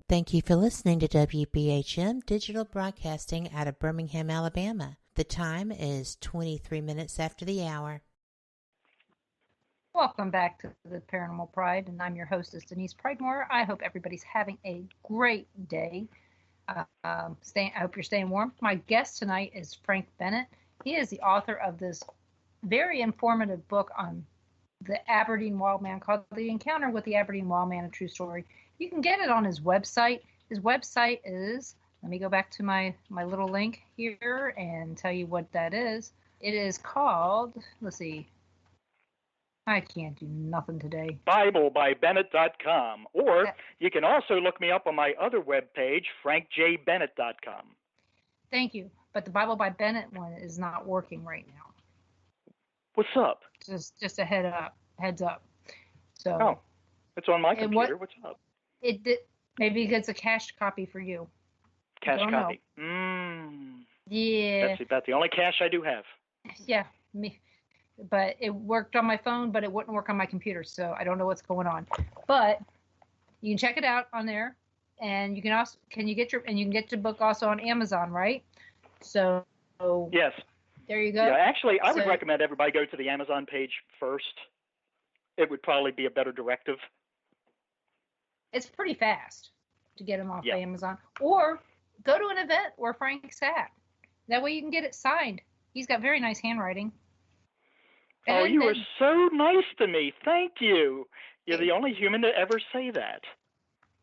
Speaker 5: Thank you for listening to WBHM Digital Broadcasting out of Birmingham, Alabama. The time is 23 minutes after the hour.
Speaker 2: Welcome back to the Paranormal Pride, and I'm your hostess, Denise Pridemore. I hope everybody's having a great day. I hope you're staying warm. My guest tonight is Frank Bennett. He is the author of this very informative book on the Aberdeen Wild Man called The Encounter with the Aberdeen Wild Man, A True Story. You can get it on his website. His website is, let me go back to my little link here and tell you what that is. It is called, let's see, I can't do nothing today.
Speaker 3: BibleByBennett.com. Or you can also look me up on my other webpage, FrankJBennett.com.
Speaker 2: Thank you. But the Bible by Bennett one is not working right now.
Speaker 3: What's up?
Speaker 2: Just a heads up. So
Speaker 3: oh, it's on my computer. What's up?
Speaker 2: It did. Maybe it's a cached copy for you.
Speaker 3: Cache copy.
Speaker 2: Yeah.
Speaker 3: That's about the only cache I do have.
Speaker 2: Yeah, me. But it worked on my phone, but it wouldn't work on my computer, so I don't know what's going on. But you can check it out on there, and you can also you can get the book also on Amazon, right? So
Speaker 3: yes,
Speaker 2: there you go.
Speaker 3: Yeah, actually, I would recommend everybody go to the Amazon page first. It would probably be a better directive.
Speaker 2: It's pretty fast to get them off of Amazon, or go to an event where Frank's at. That way you can get it signed. He's got very nice handwriting.
Speaker 3: Oh, you are so nice to me. Thank you. You're the only human to ever say that.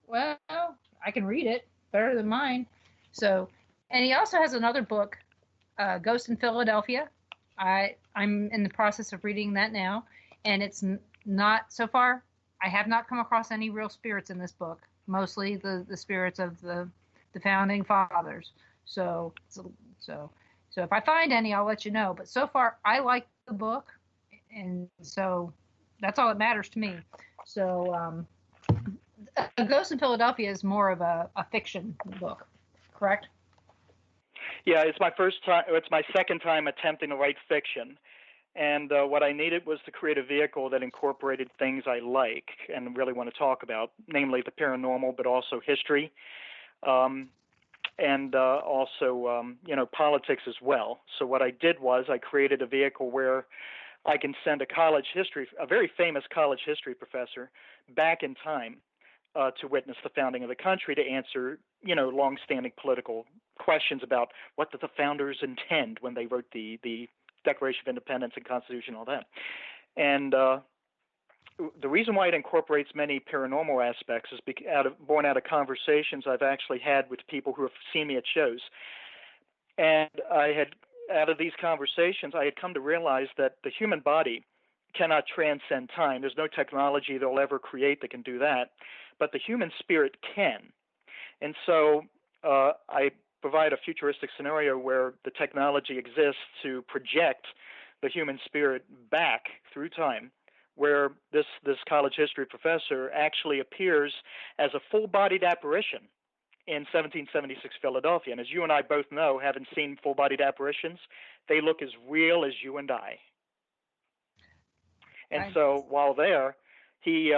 Speaker 2: Well, I can read it better than mine. So, and he also has another book, Ghost in Philadelphia. I'm in the process of reading that now, and it's not, so far, I have not come across any real spirits in this book. Mostly the spirits of the founding fathers. So if I find any, I'll let you know. But so far, I like the book. And so that's all that matters to me. So Ghost in Philadelphia is more of a fiction book, correct?
Speaker 3: Yeah, it's my second time attempting to write fiction. And what I needed was to create a vehicle that incorporated things I like and really want to talk about, namely the paranormal, but also history, and also, politics as well. So what I did was I created a vehicle where I can send a very famous college history professor back in time to witness the founding of the country, to answer, long-standing political questions about what did the founders intend when they wrote the Declaration of Independence and Constitution, all that. And the reason why it incorporates many paranormal aspects is born out of conversations I've actually had with people who have seen me at shows. And out of these conversations, I had come to realize that the human body cannot transcend time. There's no technology they'll ever create that can do that, but the human spirit can. And so I provide a futuristic scenario where the technology exists to project the human spirit back through time, where this college history professor actually appears as a full-bodied apparition in 1776 Philadelphia. And as you and I both know, having seen full-bodied apparitions, they look as real as you and I. And so while there, he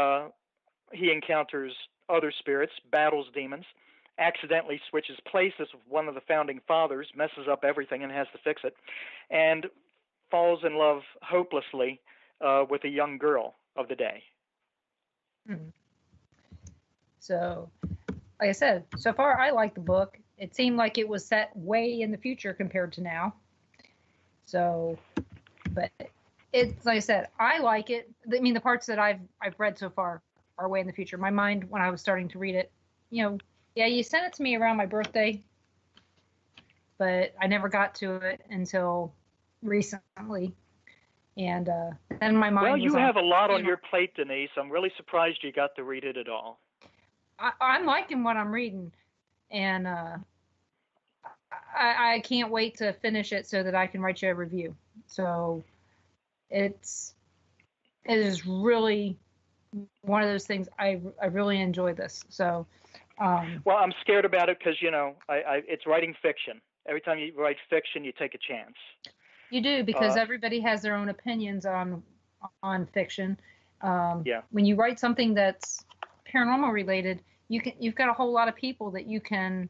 Speaker 3: encounters other spirits, battles demons, accidentally switches places with one of the founding fathers, messes up everything and has to fix it, and falls in love hopelessly with a young girl of the day.
Speaker 2: Mm-hmm. So, like I said, so far I like the book. It seemed like it was set way in the future compared to now. So, but it's like I said, I like it. I mean, the parts that I've read so far are way in the future. My mind, when I was starting to read it, you sent it to me around my birthday, but I never got to it until recently. And then my mind.
Speaker 3: Well, you have a lot on your plate, Denise. I'm really surprised you got to read it at all.
Speaker 2: I'm liking what I'm reading, and I can't wait to finish it so that I can write you a review. So it is really one of those things. I really enjoy this. So.
Speaker 3: Well, I'm scared about it because it's writing fiction. Every time you write fiction, you take a chance. You do, because everybody has their own opinions on fiction.
Speaker 2: Yeah. When you write something that's paranormal related, you've got a whole lot of people that you can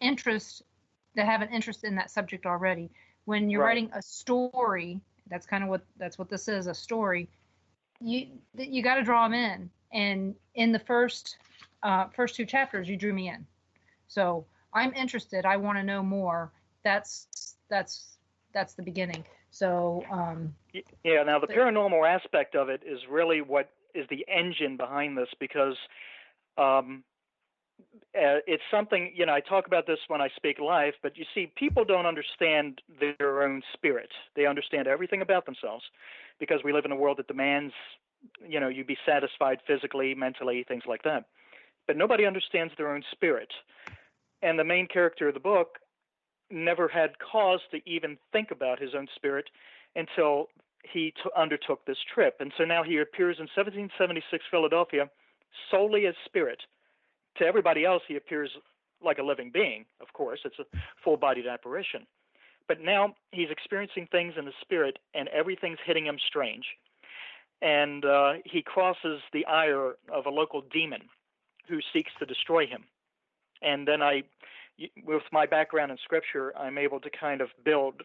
Speaker 2: that have an interest in that subject already. When you're writing a story, that's what this is, a story. You got to draw them in, and in the first two chapters, you drew me in. So I'm interested. I want to know more. That's the beginning. So
Speaker 3: yeah. Now the paranormal aspect of it is really what is the engine behind this, because it's something, I talk about this when I speak live, but you see, people don't understand their own spirit. They understand everything about themselves because we live in a world that demands, you be satisfied physically, mentally, things like that. But nobody understands their own spirit. And the main character of the book never had cause to even think about his own spirit until he undertook this trip. And so now he appears in 1776 Philadelphia solely as spirit. To everybody else, he appears like a living being, of course. It's a full-bodied apparition. But now he's experiencing things in the spirit, and everything's hitting him strange. And he crosses the ire of a local demon who seeks to destroy him. And then with my background in Scripture, I'm able to kind of build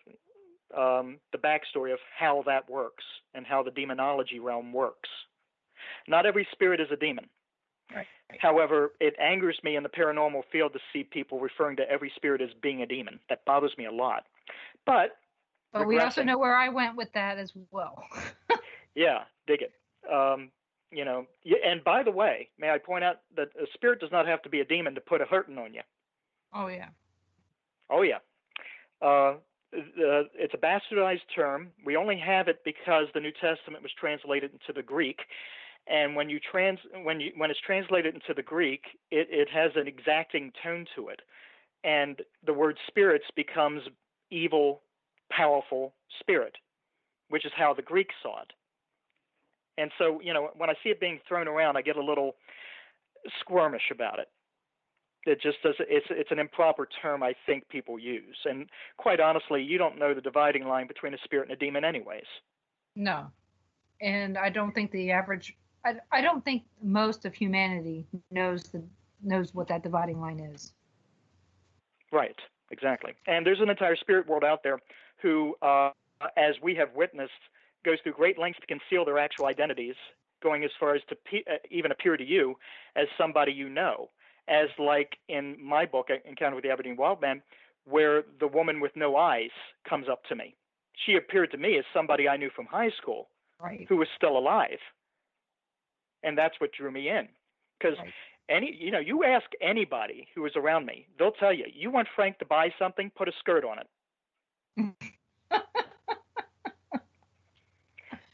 Speaker 3: the backstory of how that works and how the demonology realm works. Not every spirit is a demon. Right. However, it angers me in the paranormal field to see people referring to every spirit as being a demon. That bothers me a lot. But
Speaker 2: we also know where I went with that as well.
Speaker 3: Yeah, dig it. And by the way, may I point out that a spirit does not have to be a demon to put a hurting on you.
Speaker 2: Oh, yeah.
Speaker 3: Oh, yeah. It's a bastardized term. We only have it because the New Testament was translated into the Greek. And when it's translated into the Greek, it has an exacting tone to it. And the word spirits becomes evil, powerful spirit, which is how the Greeks saw it. And so, when I see it being thrown around, I get a little squirmish about it. It just does. It's an improper term I think people use. And quite honestly, you don't know the dividing line between a spirit and a demon anyways.
Speaker 2: No. And I don't think I don't think most of humanity knows what that dividing line is.
Speaker 3: Right, exactly. And there's an entire spirit world out there who, as we have witnessed goes through great lengths to conceal their actual identities, going as far as to even appear to you as somebody you know, as like in my book, Encounter with the Aberdeen Wildman, where the woman with no eyes comes up to me. She appeared to me as somebody I knew from high school,
Speaker 2: right,
Speaker 3: who was still alive. And that's what drew me in. Because you ask anybody who was around me, they'll tell you, you want Frank to buy something, put a skirt on it.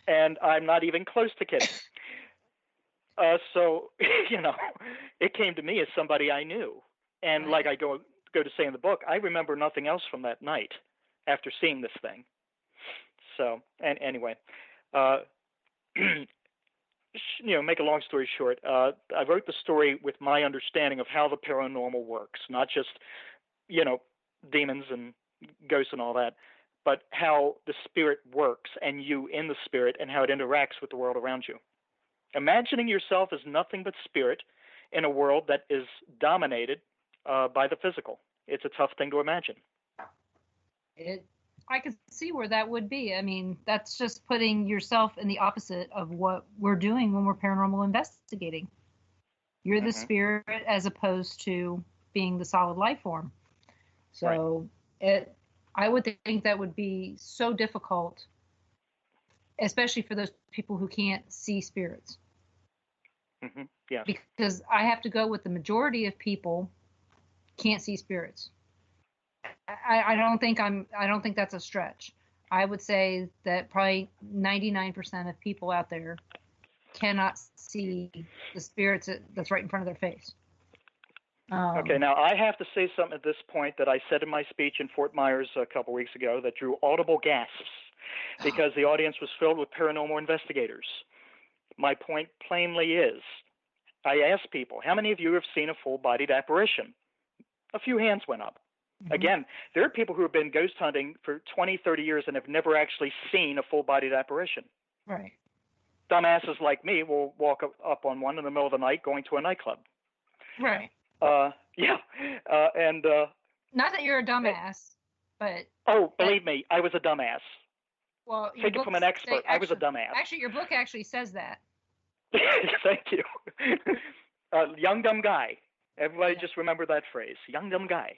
Speaker 3: And I'm not even close to kidding. So, it came to me as somebody I knew. And like I go to say in the book, I remember nothing else from that night after seeing this thing. So, and anyway, make a long story short, I wrote the story with my understanding of how the paranormal works, not just, demons and ghosts and all that, but how the spirit works and you in the spirit and how it interacts with the world around you. Imagining yourself as nothing but spirit in a world that is dominated by the physical. It's a tough thing to imagine.
Speaker 2: I can see where that would be. I mean, that's just putting yourself in the opposite of what we're doing when we're paranormal investigating. You're the spirit as opposed to being the solid life form. So I would think that would be so difficult, especially for those people who can't see spirits.
Speaker 3: Mm-hmm. Yeah.
Speaker 2: Because I have to go with the majority of people can't see spirits. I don't think that's a stretch. I would say that probably 99% of people out there cannot see the spirits that's right in front of their face.
Speaker 3: Okay, now I have to say something at this point that I said in my speech in Fort Myers a couple weeks ago that drew audible gasps because the audience was filled with paranormal investigators. My point plainly is, I asked people, how many of you have seen a full-bodied apparition? A few hands went up. Mm-hmm. Again, there are people who have been ghost hunting for 20, 30 years and have never actually seen a full-bodied apparition.
Speaker 2: Right.
Speaker 3: Dumbasses like me will walk up on one in the middle of the night going to a nightclub.
Speaker 2: Right.
Speaker 3: And
Speaker 2: not that you're a dumbass, but
Speaker 3: believe me, I was a dumbass.
Speaker 2: Well,
Speaker 3: take it from an expert. I was a dumbass.
Speaker 2: Actually, your book actually says that.
Speaker 3: Thank you. Young dumb guy. Everybody just remember that phrase, young dumb guy.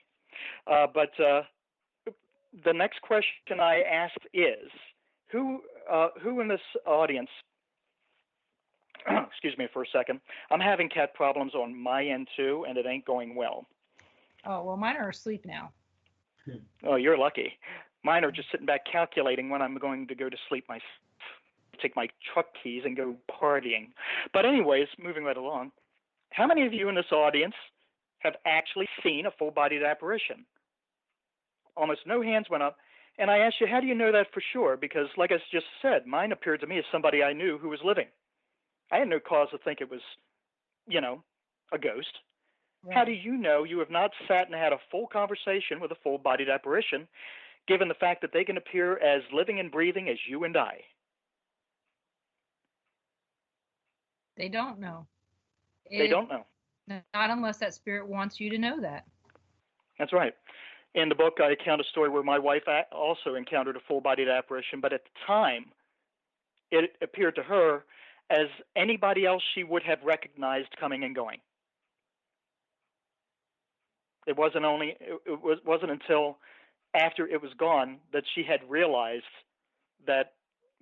Speaker 3: But the next question I asked is, who in this audience? Excuse me for a second. I'm having cat problems on my end too, and it ain't going well.
Speaker 2: Oh, well, mine are asleep now.
Speaker 3: Oh, you're lucky. Mine are just sitting back calculating when I'm going to go to sleep myself. Take my truck keys and go partying. But anyways, moving right along. How many of you in this audience have actually seen a full-bodied apparition? Almost no hands went up. And I asked you, how do you know that for sure? Because like I just said, mine appeared to me as somebody I knew who was living. I had no cause to think it was, a ghost. Right. How do you know you have not sat and had a full conversation with a full-bodied apparition, given the fact that they can appear as living and breathing as you and I?
Speaker 2: They don't know.
Speaker 3: They don't know.
Speaker 2: Not unless that spirit wants you to know that.
Speaker 3: That's right. In the book, I account a story where my wife also encountered a full-bodied apparition, but at the time, it appeared to her as anybody else she would have recognized coming and going. It wasn't until after it was gone that she had realized that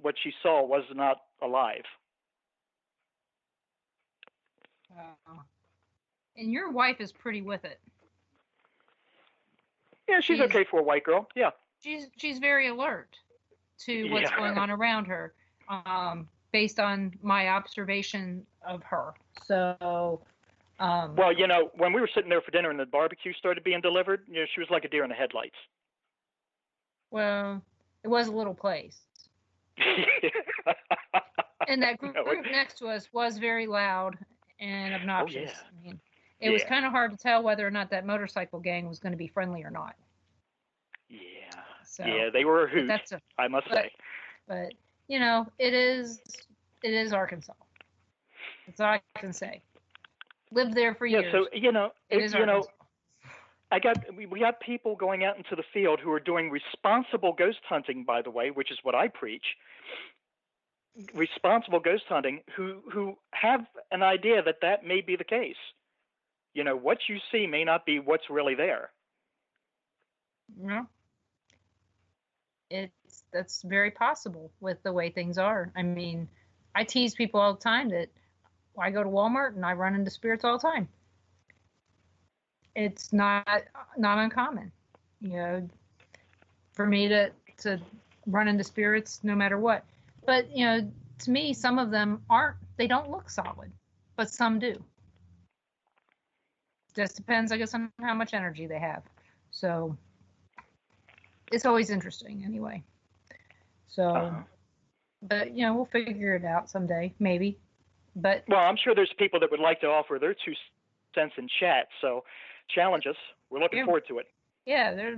Speaker 3: what she saw was not alive.
Speaker 2: And your wife is pretty with it.
Speaker 3: Yeah, she's okay for a white girl. Yeah.
Speaker 2: She's very alert to what's going on around her, based on my observation of her. So.
Speaker 3: Well, when we were sitting there for dinner and the barbecue started being delivered, she was like a deer in the headlights.
Speaker 2: Well, it was a little place. And that group next to us was very loud and obnoxious.
Speaker 3: Oh, yeah.
Speaker 2: I mean, it was kind of hard to tell whether or not that motorcycle gang was going to be friendly or not.
Speaker 3: Yeah.
Speaker 2: So,
Speaker 3: yeah, they were a hoot, I must say.
Speaker 2: But, it is Arkansas. That's all I can say. Lived there for years.
Speaker 3: Yeah, so,
Speaker 2: it is Arkansas.
Speaker 3: we got people going out into the field who are doing responsible ghost hunting, by the way, which is what I preach. responsible ghost hunting who have an idea that may be the case. You know, what you see may not be what's really there.
Speaker 2: No. That's very possible with the way things are. I mean, I tease people all the time that I go to Walmart and I run into spirits all the time. It's not uncommon, you know, for me to run into spirits no matter what. But, you know, to me, some of them they don't look solid, but some do. Just depends, I guess, on how much energy they have. So it's always interesting anyway. So, but, you know, we'll figure it out someday, maybe. But
Speaker 3: well, I'm sure there's people that would like to offer their 2 cents in chat. So challenge us. We're looking forward to it.
Speaker 2: Yeah,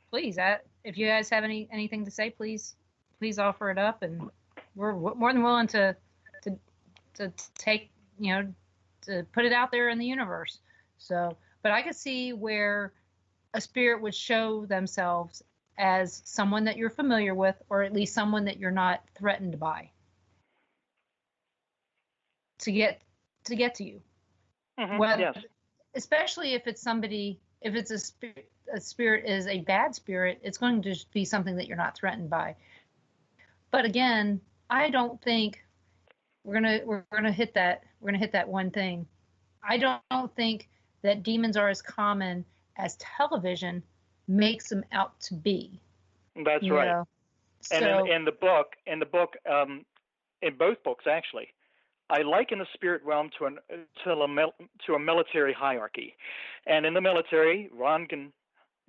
Speaker 2: please, if you guys have anything to say, please offer it up, and we're more than willing to take, you know, to put it out there in the universe. So, but I could see where a spirit would show themselves as someone that you're familiar with, or at least someone that you're not threatened by, to get to you.
Speaker 3: Mm-hmm. Yes.
Speaker 2: Especially if it's somebody, if it's a spirit is a bad spirit, it's going to just be something that you're not threatened by. But again, I don't think we're gonna hit that one thing. I don't think that demons are as common as television makes them out to be.
Speaker 3: That's right.
Speaker 2: Know?
Speaker 3: And
Speaker 2: so,
Speaker 3: in the book, in both books actually, I liken the spirit realm to a military hierarchy. And in the military, Ron can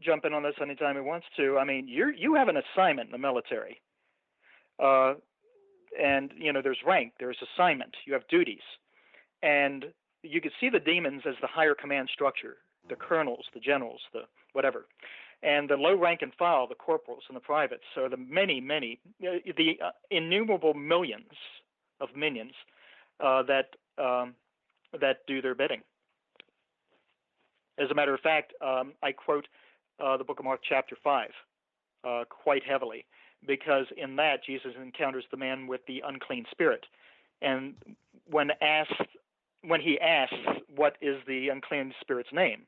Speaker 3: jump in on this anytime he wants to. I mean, you have an assignment in the military. And, you know, there's rank, there's assignment, you have duties. And you could see the demons as the higher command structure, the colonels, the generals, the whatever. And the low rank and file, the corporals and the privates, are the many, the innumerable millions of minions that do their bidding. As a matter of fact, I quote the Book of Mark, chapter 5, quite heavily, because in that Jesus encounters the man with the unclean spirit, and when he asks what is the unclean spirit's name,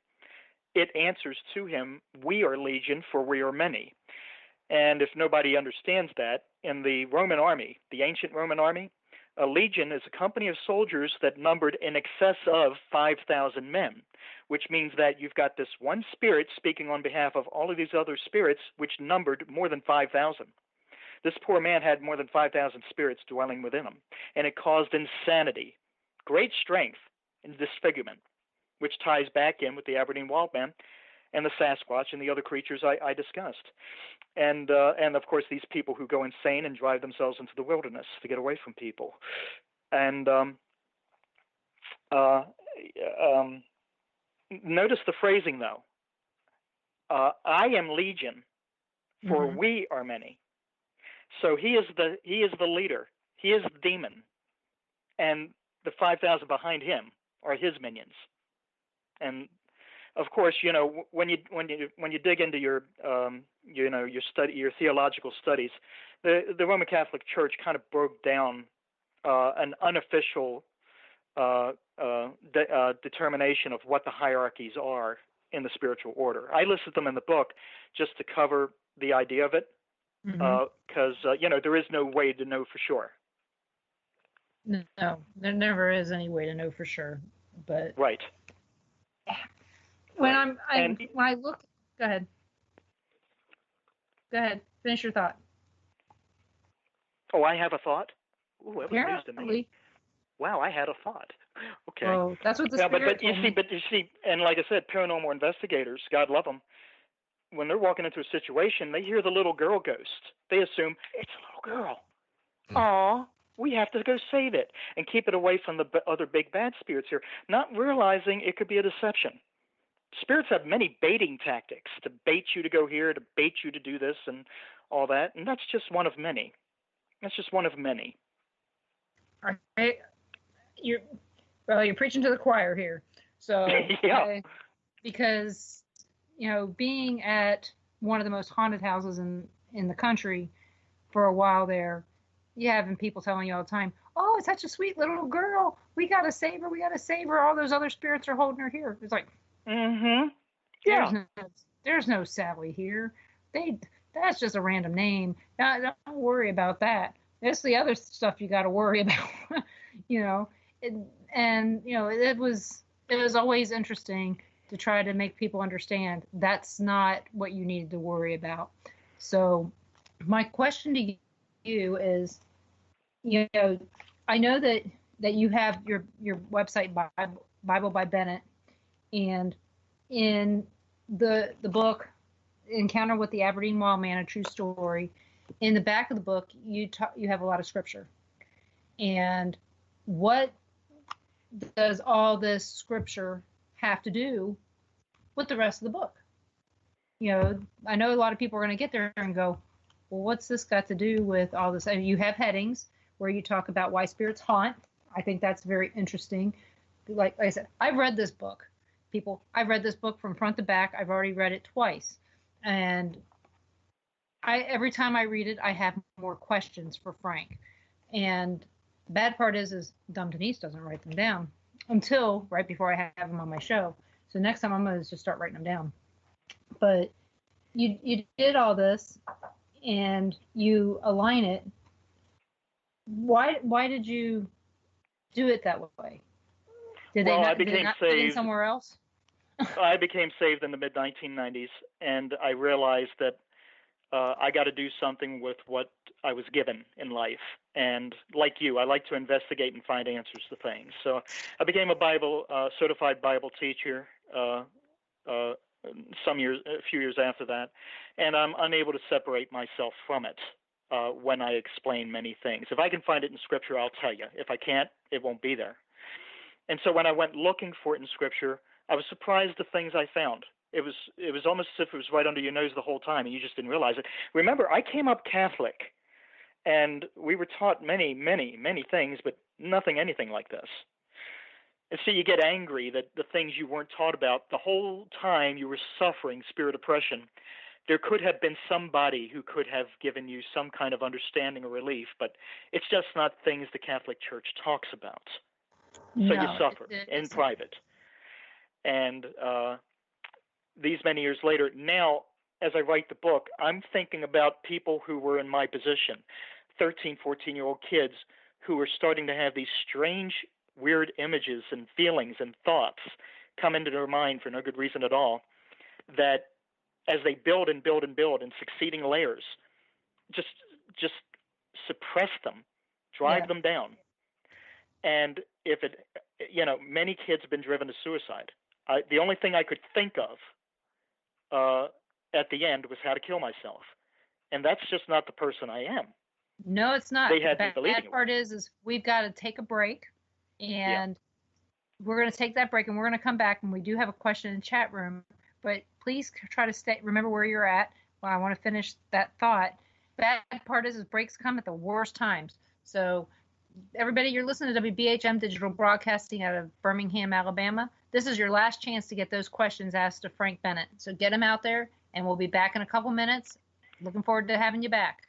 Speaker 3: it answers to him, "We are legion, for we are many." And if nobody understands that, in the Roman army, the ancient Roman army, a legion is a company of soldiers that numbered in excess of 5,000 men, which means that you've got this one spirit speaking on behalf of all of these other spirits, which numbered more than 5,000. This poor man had more than 5,000 spirits dwelling within him, and it caused insanity, great strength, and disfigurement, which ties back in with the Aberdeen Wild Man and the Sasquatch and the other creatures I discussed. And of course, these people who go insane and drive themselves into the wilderness to get away from people. And notice the phrasing, though. I am legion, for we are many. So he is the leader. He is the demon, and the 5,000 behind him are his minions. And of course, you know, when you dig into your your theological studies, the Roman Catholic Church kind of broke down an unofficial determination of what the hierarchies are in the spiritual order. I listed them in the book just to cover the idea of it, because you know, there is no way to know for sure.
Speaker 2: No, there never is any way to know for sure. But
Speaker 3: right.
Speaker 2: When when I look, go ahead. Finish your thought.
Speaker 3: Oh, I have a thought? Ooh, that was news to me.
Speaker 2: Apparently.
Speaker 3: Wow, I had a thought. Okay.
Speaker 2: Well, that's what the spirit told me.
Speaker 3: But you see, and like I said, paranormal investigators, God love them, when they're walking into a situation, they hear the little girl ghost. They assume it's a little girl. Aw, we have to go save it and keep it away from the other big bad spirits here, not realizing it could be a deception. Spirits have many baiting tactics to bait you to go here, to bait you to do this and all that, and that's just one of many. That's just one of many.
Speaker 2: All right. You're preaching to the choir here. So
Speaker 3: yeah.
Speaker 2: Because, you know, being at one of the most haunted houses in the country for a while there, you having people telling you all the time, oh, it's such a sweet little girl. We got to save her. We got to save her. All those other spirits are holding her here. It's like,
Speaker 3: yeah.
Speaker 2: There's no Sally here. That's just a random name. Don't worry about that. That's the other stuff you got to worry about, you know. It was always interesting to try to make people understand that's not what you needed to worry about. So my question to you is, I know that you have your website, Bible by Bennett, and in the book Encounter with the Aberdeen Wild Man, a True Story, in the back of the book you have a lot of scripture. And what does all this scripture have to do with the rest of the book? I know a lot of people are going to get there and go, well, what's this got to do with all this? And you have headings where you talk about why spirits haunt. I think that's very interesting. Like I said, I've read this book. I've read this book from front to back. I've already read it twice. And every time I read it, I have more questions for Frank. And the bad part is dumb Denise doesn't write them down until right before I have them on my show. So next time I'm going to just start writing them down. But you did all this and you align it. Why did you do it that way? Did they not fit in somewhere else?
Speaker 3: I became saved in the mid-1990s, and I realized that I got to do something with what I was given in life. And like you, I like to investigate and find answers to things. So I became a certified Bible teacher a few years after that, and I'm unable to separate myself from it when I explain many things. If I can find it in Scripture, I'll tell you. If I can't, it won't be there. And so when I went looking for it in Scripture, I was surprised the things I found. It was almost as if it was right under your nose the whole time, and you just didn't realize it. Remember, I came up Catholic, and we were taught many, many, many things, but anything like this. And so you get angry that the things you weren't taught about, the whole time you were suffering spirit oppression, there could have been somebody who could have given you some kind of understanding or relief, but it's just not things the Catholic Church talks about. So you suffer in private. And these many years later, now, as I write the book, I'm thinking about people who were in my position, 13, 14-year-old kids who were starting to have these strange, weird images and feelings and thoughts come into their mind for no good reason at all, that as they build and build and build in succeeding layers, just suppress them, drive them down. And many kids have been driven to suicide. The only thing I could think of at the end was how to kill myself. And that's just not the person I am.
Speaker 2: No, it's not.
Speaker 3: They had
Speaker 2: the bad part is we've got to take a break, and we're going to take that break, and we're going to come back, and we do have a question in the chat room, but please try to remember where you're at. Well, I want to finish that thought. Bad part is breaks come at the worst times. So everybody, you're listening to WBHM Digital Broadcasting out of Birmingham, Alabama. This is your last chance to get those questions asked to Frank Bennett. So get them out there, and we'll be back in a couple minutes. Looking forward to having you back.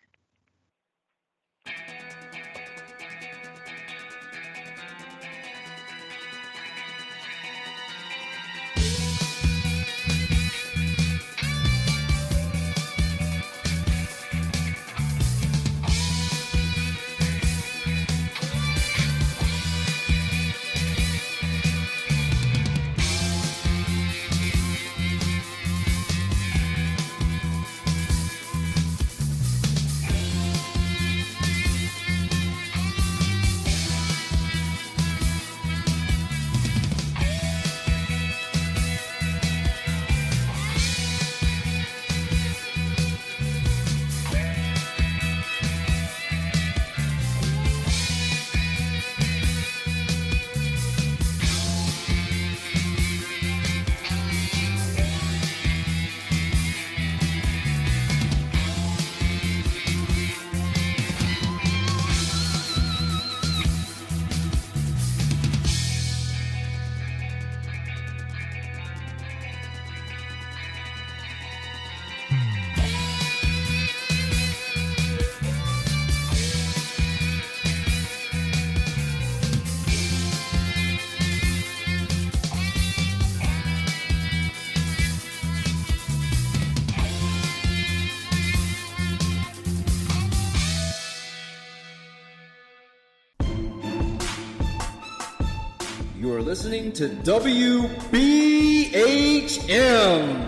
Speaker 1: You are listening to WBHM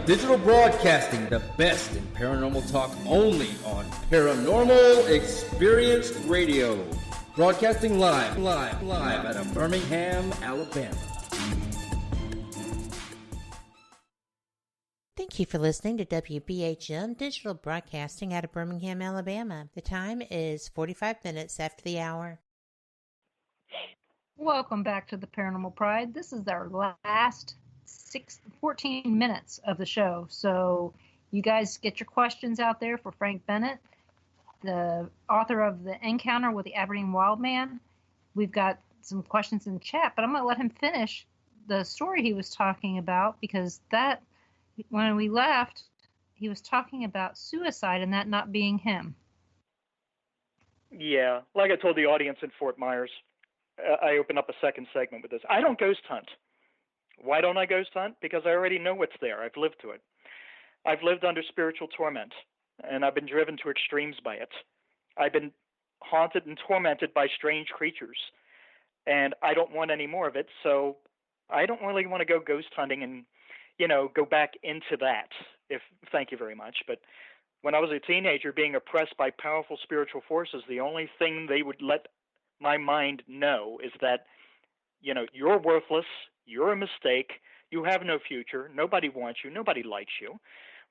Speaker 1: Digital Broadcasting, the best in paranormal talk only on Paranormal Experience Radio. Broadcasting live out of Birmingham, Alabama.
Speaker 5: Thank you for listening to WBHM Digital Broadcasting out of Birmingham, Alabama. The time is 45 minutes after the hour.
Speaker 2: Welcome back to the Paranormal Pride. This is our last 14 minutes of the show. So you guys get your questions out there for Frank Bennett, the author of The Encounter with the Aberdeen Wildman. We've got some questions in the chat, but I'm going to let him finish the story he was talking about, because that, when we left, he was talking about suicide and that not being him.
Speaker 3: Yeah, like I told the audience in Fort Myers, I open up a second segment with this. I don't ghost hunt. Why don't I ghost hunt? Because I already know what's there. I've lived to it. I've lived under spiritual torment, and I've been driven to extremes by it. I've been haunted and tormented by strange creatures, and I don't want any more of it, so I don't really want to go ghost hunting and, go back into that. Thank you very much. But when I was a teenager, being oppressed by powerful spiritual forces, the only thing they would let my mind know is that, you're worthless, you're a mistake, you have no future, nobody wants you, nobody likes you.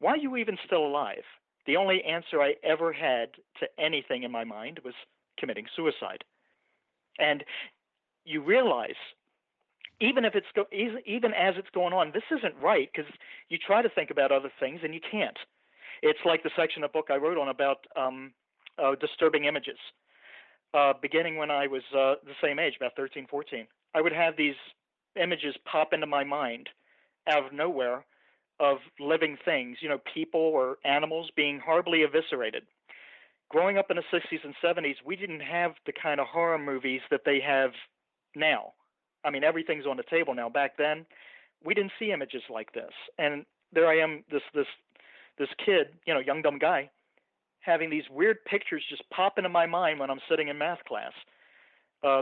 Speaker 3: Why are you even still alive? The only answer I ever had to anything in my mind was committing suicide. And you realize, even as it's going on, this isn't right, because you try to think about other things and you can't. It's like the section of the book I wrote on about disturbing images. Beginning when I was the same age, about 13, 14, I would have these images pop into my mind out of nowhere of living things, people or animals being horribly eviscerated. Growing up in the 60s and 70s, we didn't have the kind of horror movies that they have now. I mean, everything's on the table now. Back then, we didn't see images like this. And there I am, this kid, young dumb guy, having these weird pictures just pop into my mind when I'm sitting in math class,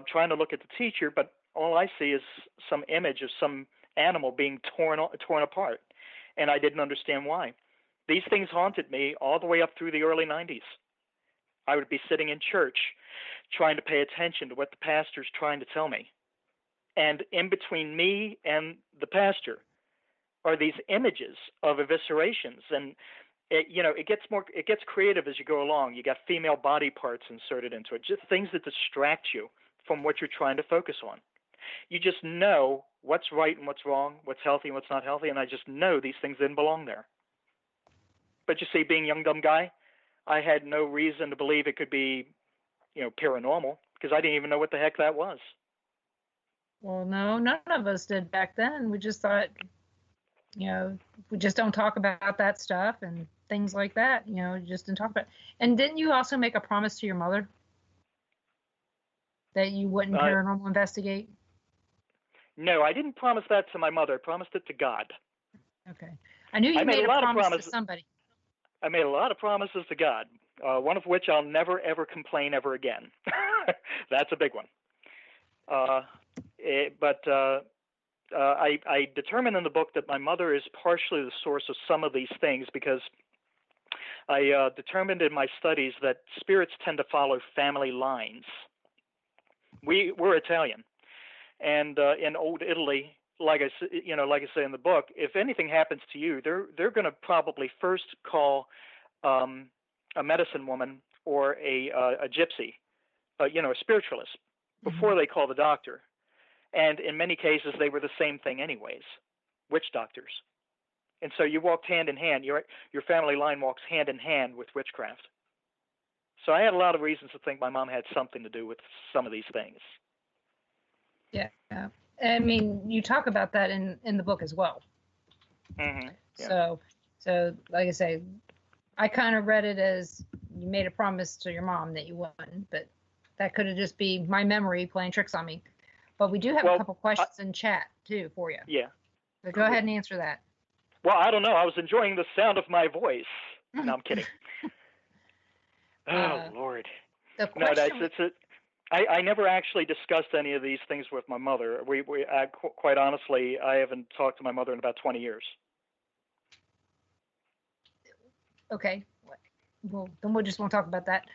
Speaker 3: trying to look at the teacher, but all I see is some image of some animal being torn apart, and I didn't understand why. These things haunted me all the way up through the early 90s. I would be sitting in church trying to pay attention to what the pastor's trying to tell me. And in between me and the pastor are these images of eviscerations, and it gets creative as you go along. You got female body parts inserted into it, just things that distract you from what you're trying to focus on. You just know what's right and what's wrong, what's healthy and what's not healthy, and I just know these things didn't belong there. But you see, being a young dumb guy, I had no reason to believe it could be, paranormal, because I didn't even know what the heck that was.
Speaker 2: Well, no, none of us did back then. We just thought, we just don't talk about that stuff and things like that, just didn't talk about it. And didn't you also make a promise to your mother that you wouldn't paranormal investigate?
Speaker 3: No, I didn't promise that to my mother. I promised it to God.
Speaker 2: Okay. I knew you made a promise to somebody.
Speaker 3: I made a lot of promises to God, one of which I'll never, ever complain ever again. That's a big one. I determined in the book that my mother is partially the source of some of these things, because I determined in my studies that spirits tend to follow family lines. We're Italian, and in old Italy, like I say in the book, if anything happens to you, they're going to probably first call a medicine woman or a gypsy, a spiritualist, before they call the doctor. And in many cases, they were the same thing anyways, witch doctors. And so you walked hand in hand. Your family line walks hand in hand with witchcraft. So I had a lot of reasons to think my mom had something to do with some of these things.
Speaker 2: Yeah. I mean, you talk about that in the book as well.
Speaker 3: Mm-hmm. Yeah.
Speaker 2: So like I say, I kind of read it as you made a promise to your mom that you wouldn't, but that could have just be my memory playing tricks on me. But we do have a couple questions in chat, too, for you.
Speaker 3: Yeah.
Speaker 2: So go ahead and answer that.
Speaker 3: Well, I don't know. I was enjoying the sound of my voice. No, I'm kidding. Oh, Lord.
Speaker 2: The question
Speaker 3: I never actually discussed any of these things with my mother. Quite honestly, I haven't talked to my mother in about 20 years.
Speaker 2: Okay. Well, then we just won't talk about that.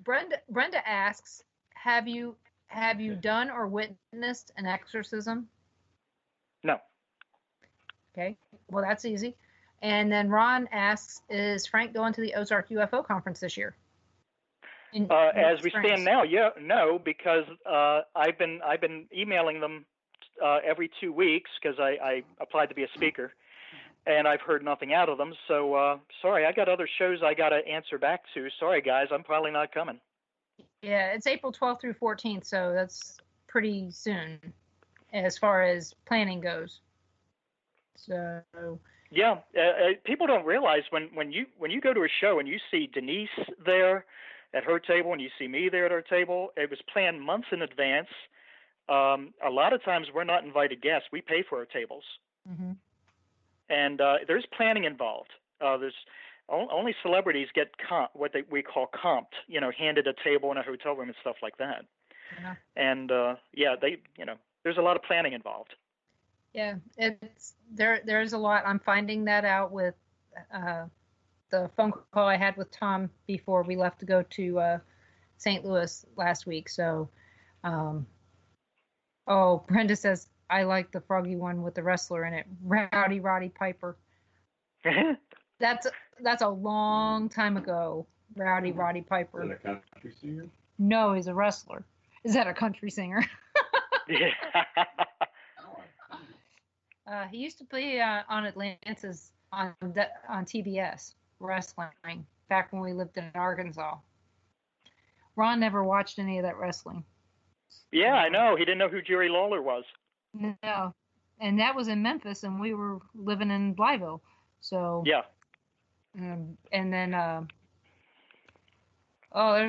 Speaker 2: Brenda asks, have you done or witnessed an exorcism?
Speaker 3: No.
Speaker 2: Okay. Well, that's easy. And then Ron asks, is Frank going to the Ozark UFO conference this year?
Speaker 3: As we stand now, no, because I've been emailing them every 2 weeks because I applied to be a speaker, and I've heard nothing out of them. So sorry, I got other shows I got to answer back to. Sorry, guys, I'm probably not coming.
Speaker 2: Yeah, it's April 12th through 14th, so that's pretty soon as far as planning goes. So.
Speaker 3: Yeah, people don't realize when you go to a show and you see Denise there at her table and you see me there at our table, it was planned months in advance. A lot of times we're not invited guests. We pay for our tables.
Speaker 2: Mm-hmm.
Speaker 3: And there's planning involved. There's only celebrities get we call comped, handed a table in a hotel room and stuff like that.
Speaker 2: Yeah.
Speaker 3: And there's a lot of planning involved.
Speaker 2: Yeah, there's a lot. I'm finding that out with the phone call I had with Tom before we left to go to St. Louis last week. So, Brenda says, I like the froggy one with the wrestler in it, Rowdy Roddy Piper. That's a long time ago, Rowdy Roddy Piper. Is that a country singer? No, he's a wrestler. Is that a country singer?
Speaker 3: Yeah.
Speaker 2: He used to be on Atlantis on TBS wrestling back when we lived in Arkansas. Ron never watched any of that wrestling.
Speaker 3: Yeah, I know. He didn't know who Jerry Lawler was.
Speaker 2: No, and that was in Memphis, and we were living in Blytheville. So
Speaker 3: yeah.
Speaker 2: And then there's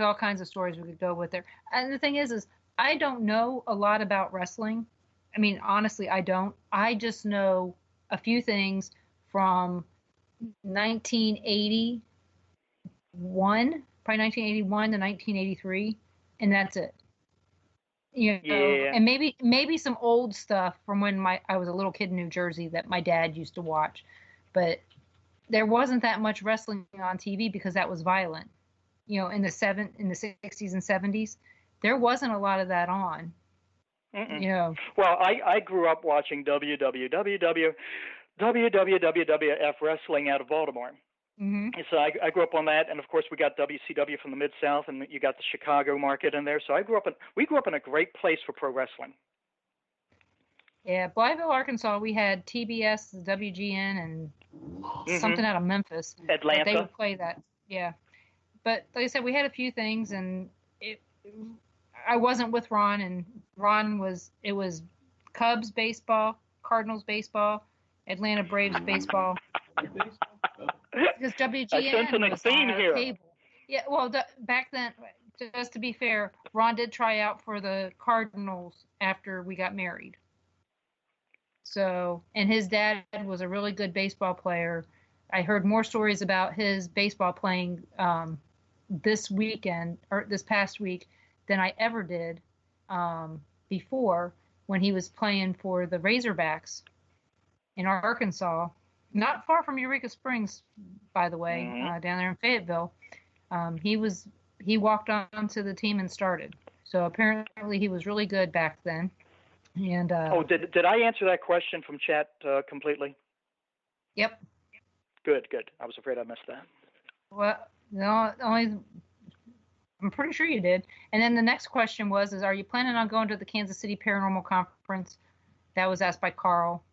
Speaker 2: all kinds of stories we could go with there. And the thing is I don't know a lot about wrestling. I mean, honestly, I don't. I just know a few things from 1981, probably 1981 to 1983, and that's it. And maybe some old stuff from when I was a little kid in New Jersey that my dad used to watch, but there wasn't that much wrestling on TV because that was violent. In the 60s and 70s, there wasn't a lot of that on.
Speaker 3: Mm-mm. Well, I grew up watching WWF wrestling out of Baltimore.
Speaker 2: Mm-hmm.
Speaker 3: And so I grew up on that, and of course we got WCW from the Mid-South, and you got the Chicago market in there. So we grew up in a great place for pro wrestling.
Speaker 2: Yeah, Blytheville, Arkansas, we had TBS, WGN, and something out of Memphis.
Speaker 3: Atlanta.
Speaker 2: They would play that. Yeah, but like I said, we had a few things, and I wasn't with Ron, and it was Cubs baseball, Cardinals baseball, Atlanta Braves baseball. Because WGN was on our cable. Yeah, well, back then, just to be fair, Ron did try out for the Cardinals after we got married. So, and his dad was a really good baseball player. I heard more stories about his baseball playing this past week than I ever did before when he was playing for the Razorbacks in Arkansas, not far from Eureka Springs, by the way, down there in Fayetteville. He walked on to the team and started. So apparently he was really good back then. And
Speaker 3: did I answer that question from chat completely?
Speaker 2: Yep.
Speaker 3: Good. I was afraid I missed that.
Speaker 2: Well, I'm pretty sure you did. And then the next question was, are you planning on going to the Kansas City Paranormal Conference? That was asked by Carl.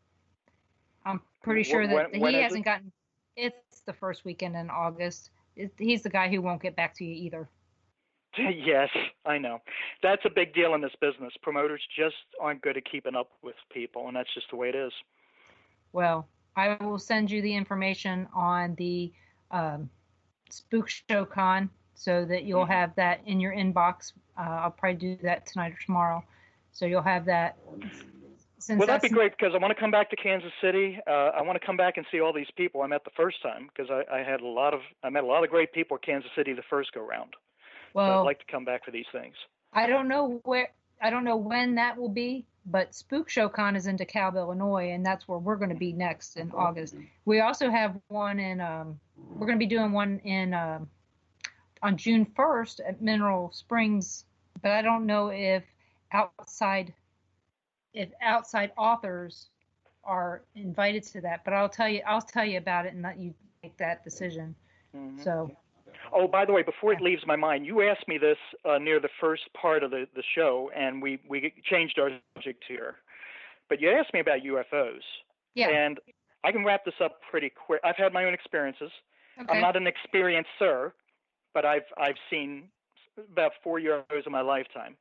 Speaker 2: I'm pretty sure that he hasn't gotten. It's the first weekend in August. He's the guy who won't get back to you either.
Speaker 3: Yes, I know. That's a big deal in this business. Promoters just aren't good at keeping up with people, and that's just the way it is.
Speaker 2: Well, I will send you the information on the Spook Show Con so that you'll have that in your inbox. I'll probably do that tonight or tomorrow. So you'll have that.
Speaker 3: Well, that'd be great because I want to come back to Kansas City. I want to come back and see all these people I met the first time because I met a lot of great people at Kansas City the first go round. So I'd
Speaker 2: Well,
Speaker 3: like to come back for these things.
Speaker 2: I don't know when that will be, but Spook Show Con is in DeKalb, Illinois, and that's where we're going to be next in August. We also have one in we're going to be doing one in on June 1st at Mineral Springs, but I don't know if outside authors are invited to that. But I'll tell you about it and let you make that decision.
Speaker 3: Mm-hmm.
Speaker 2: So.
Speaker 3: Oh, by the way, before it leaves my mind, you asked me this near the first part of the show, and we changed our subject here. But you asked me about UFOs.
Speaker 2: Yeah.
Speaker 3: And I can wrap this up pretty quick. I've had my own experiences.
Speaker 2: Okay.
Speaker 3: I'm not an experiencer, but I've seen about 4 UFOs in my lifetime.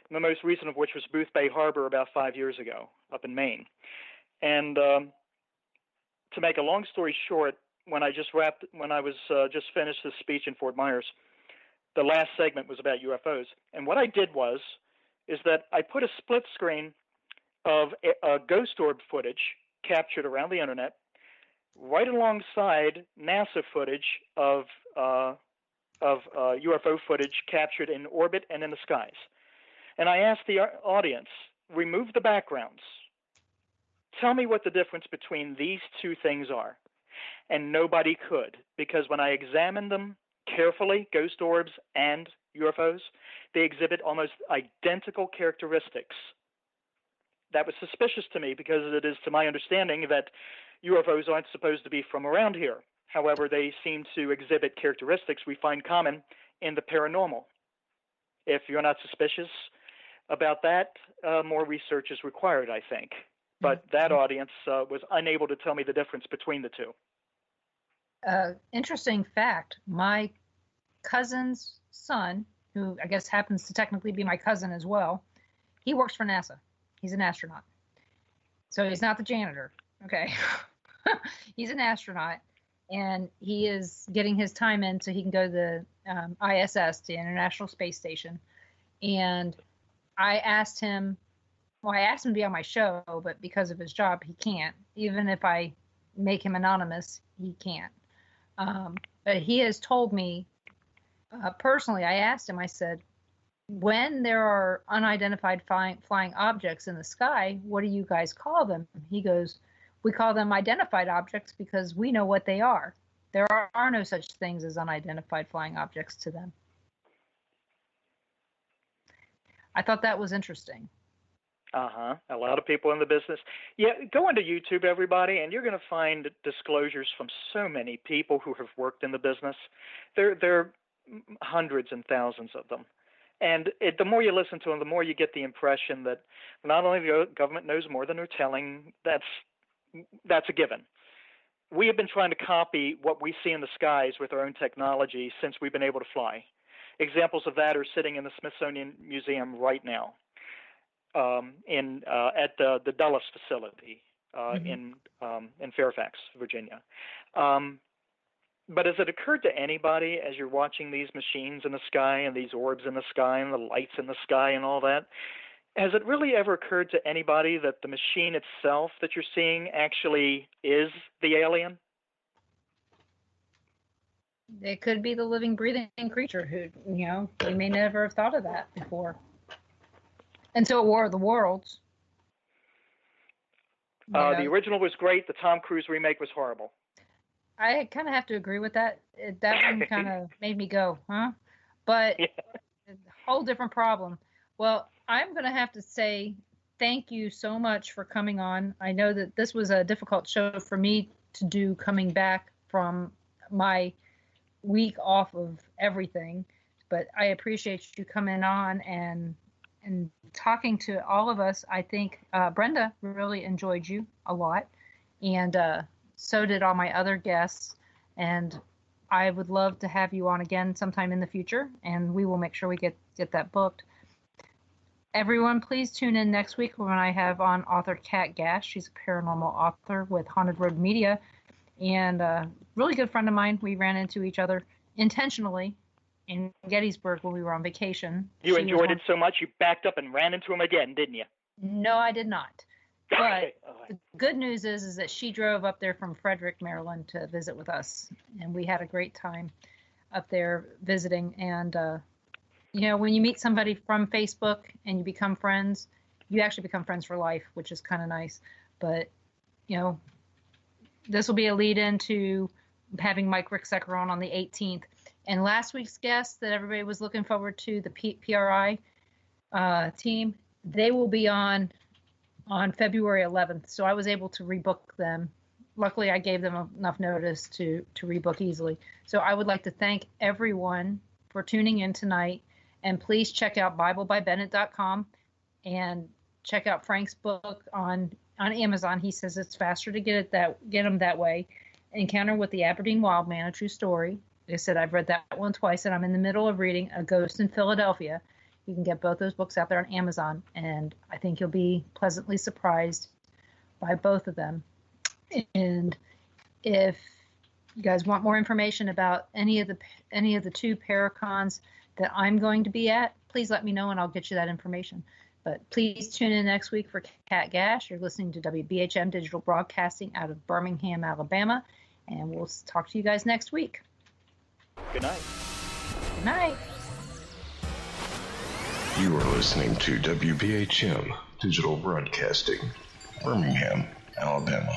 Speaker 3: And the most recent of which was Booth Bay Harbor about 5 years ago up in Maine. And to make a long story short, when I was just finished this speech in Fort Myers, the last segment was about UFOs. And what I did is that I put a split screen of a ghost orb footage captured around the internet, right alongside NASA footage of UFO footage captured in orbit and in the skies. And I asked the audience, remove the backgrounds. Tell me what the difference between these two things are. And nobody could, because when I examined them carefully, ghost orbs and UFOs, they exhibit almost identical characteristics. That was suspicious to me because it is to my understanding that UFOs aren't supposed to be from around here. However, they seem to exhibit characteristics we find common in the paranormal. If you're not suspicious about that, more research is required, I think. But that audience was unable to tell me the difference between the two.
Speaker 2: Interesting fact, my cousin's son, who I guess happens to technically be my cousin as well, he works for NASA. He's an astronaut. So he's not the janitor. Okay. He's an astronaut, and he is getting his time in so he can go to the ISS, the International Space Station. And I asked him to be on my show, but because of his job, he can't. Even if I make him anonymous, he can't. But he has told me personally, I asked him, I said, when there are unidentified flying objects in the sky, what do you guys call them? He goes, we call them identified objects because we know what they are. There are no such things as unidentified flying objects to them. I thought that was interesting.
Speaker 3: A lot of people in the business. Yeah, go into YouTube, everybody, and you're going to find disclosures from so many people who have worked in the business. There are hundreds and thousands of them. And the more you listen to them, the more you get the impression that not only the government knows more than they're telling, that's a given. We have been trying to copy what we see in the skies with our own technology since we've been able to fly. Examples of that are sitting in the Smithsonian Museum right now. At the Dulles facility in Fairfax, Virginia. But has it occurred to anybody as you're watching these machines in the sky and these orbs in the sky and the lights in the sky and all that, has it really ever occurred to anybody that the machine itself that you're seeing actually is the alien?
Speaker 2: It could be the living, breathing creature who, we may never have thought of that before. Until War of the Worlds.
Speaker 3: The original was great. The Tom Cruise remake was horrible.
Speaker 2: I kind of have to agree with that. That one kind of made me go, huh? But a whole different problem. Well, I'm going to have to say thank you so much for coming on. I know that this was a difficult show for me to do coming back from my week off of everything. But I appreciate you coming on and talking to all of us. I think Brenda really enjoyed you a lot, and so did all my other guests. And I would love to have you on again sometime in the future, and we will make sure we get that booked. Everyone, please tune in next week when I have on author Kat Gash. She's a paranormal author with Haunted Road Media, and a really good friend of mine. We ran into each other intentionally in Gettysburg when we were on vacation.
Speaker 3: You enjoyed it so much you backed up and ran into him again, didn't you?
Speaker 2: No, I did not. But the good news is that she drove up there from Frederick, Maryland to visit with us, and we had a great time up there visiting. And when you meet somebody from Facebook and you become friends, you actually become friends for life, which is kind of nice. But, this will be a lead into having Mike Ricksecker on the 18th. And last week's guest that everybody was looking forward to, the PRI team, they will be on February 11th. So I was able to rebook them. Luckily, I gave them enough notice to rebook easily. So I would like to thank everyone for tuning in tonight. And please check out BibleByBennett.com and check out Frank's book on Amazon. He says it's faster to get them that way. Encounter with the Aberdeen Wildman, a true story. Like I said, I've read that one twice, and I'm in the middle of reading A Ghost in Philadelphia. You can get both those books out there on Amazon, and I think you'll be pleasantly surprised by both of them. And if you guys want more information about any of the two Paracons that I'm going to be at, please let me know, and I'll get you that information. But please tune in next week for Kat Gash. You're listening to WBHM Digital Broadcasting out of Birmingham, Alabama, and we'll talk to you guys next week.
Speaker 3: Good night.
Speaker 2: Good night.
Speaker 4: You are listening to WBHM Digital Broadcasting, Birmingham, Alabama.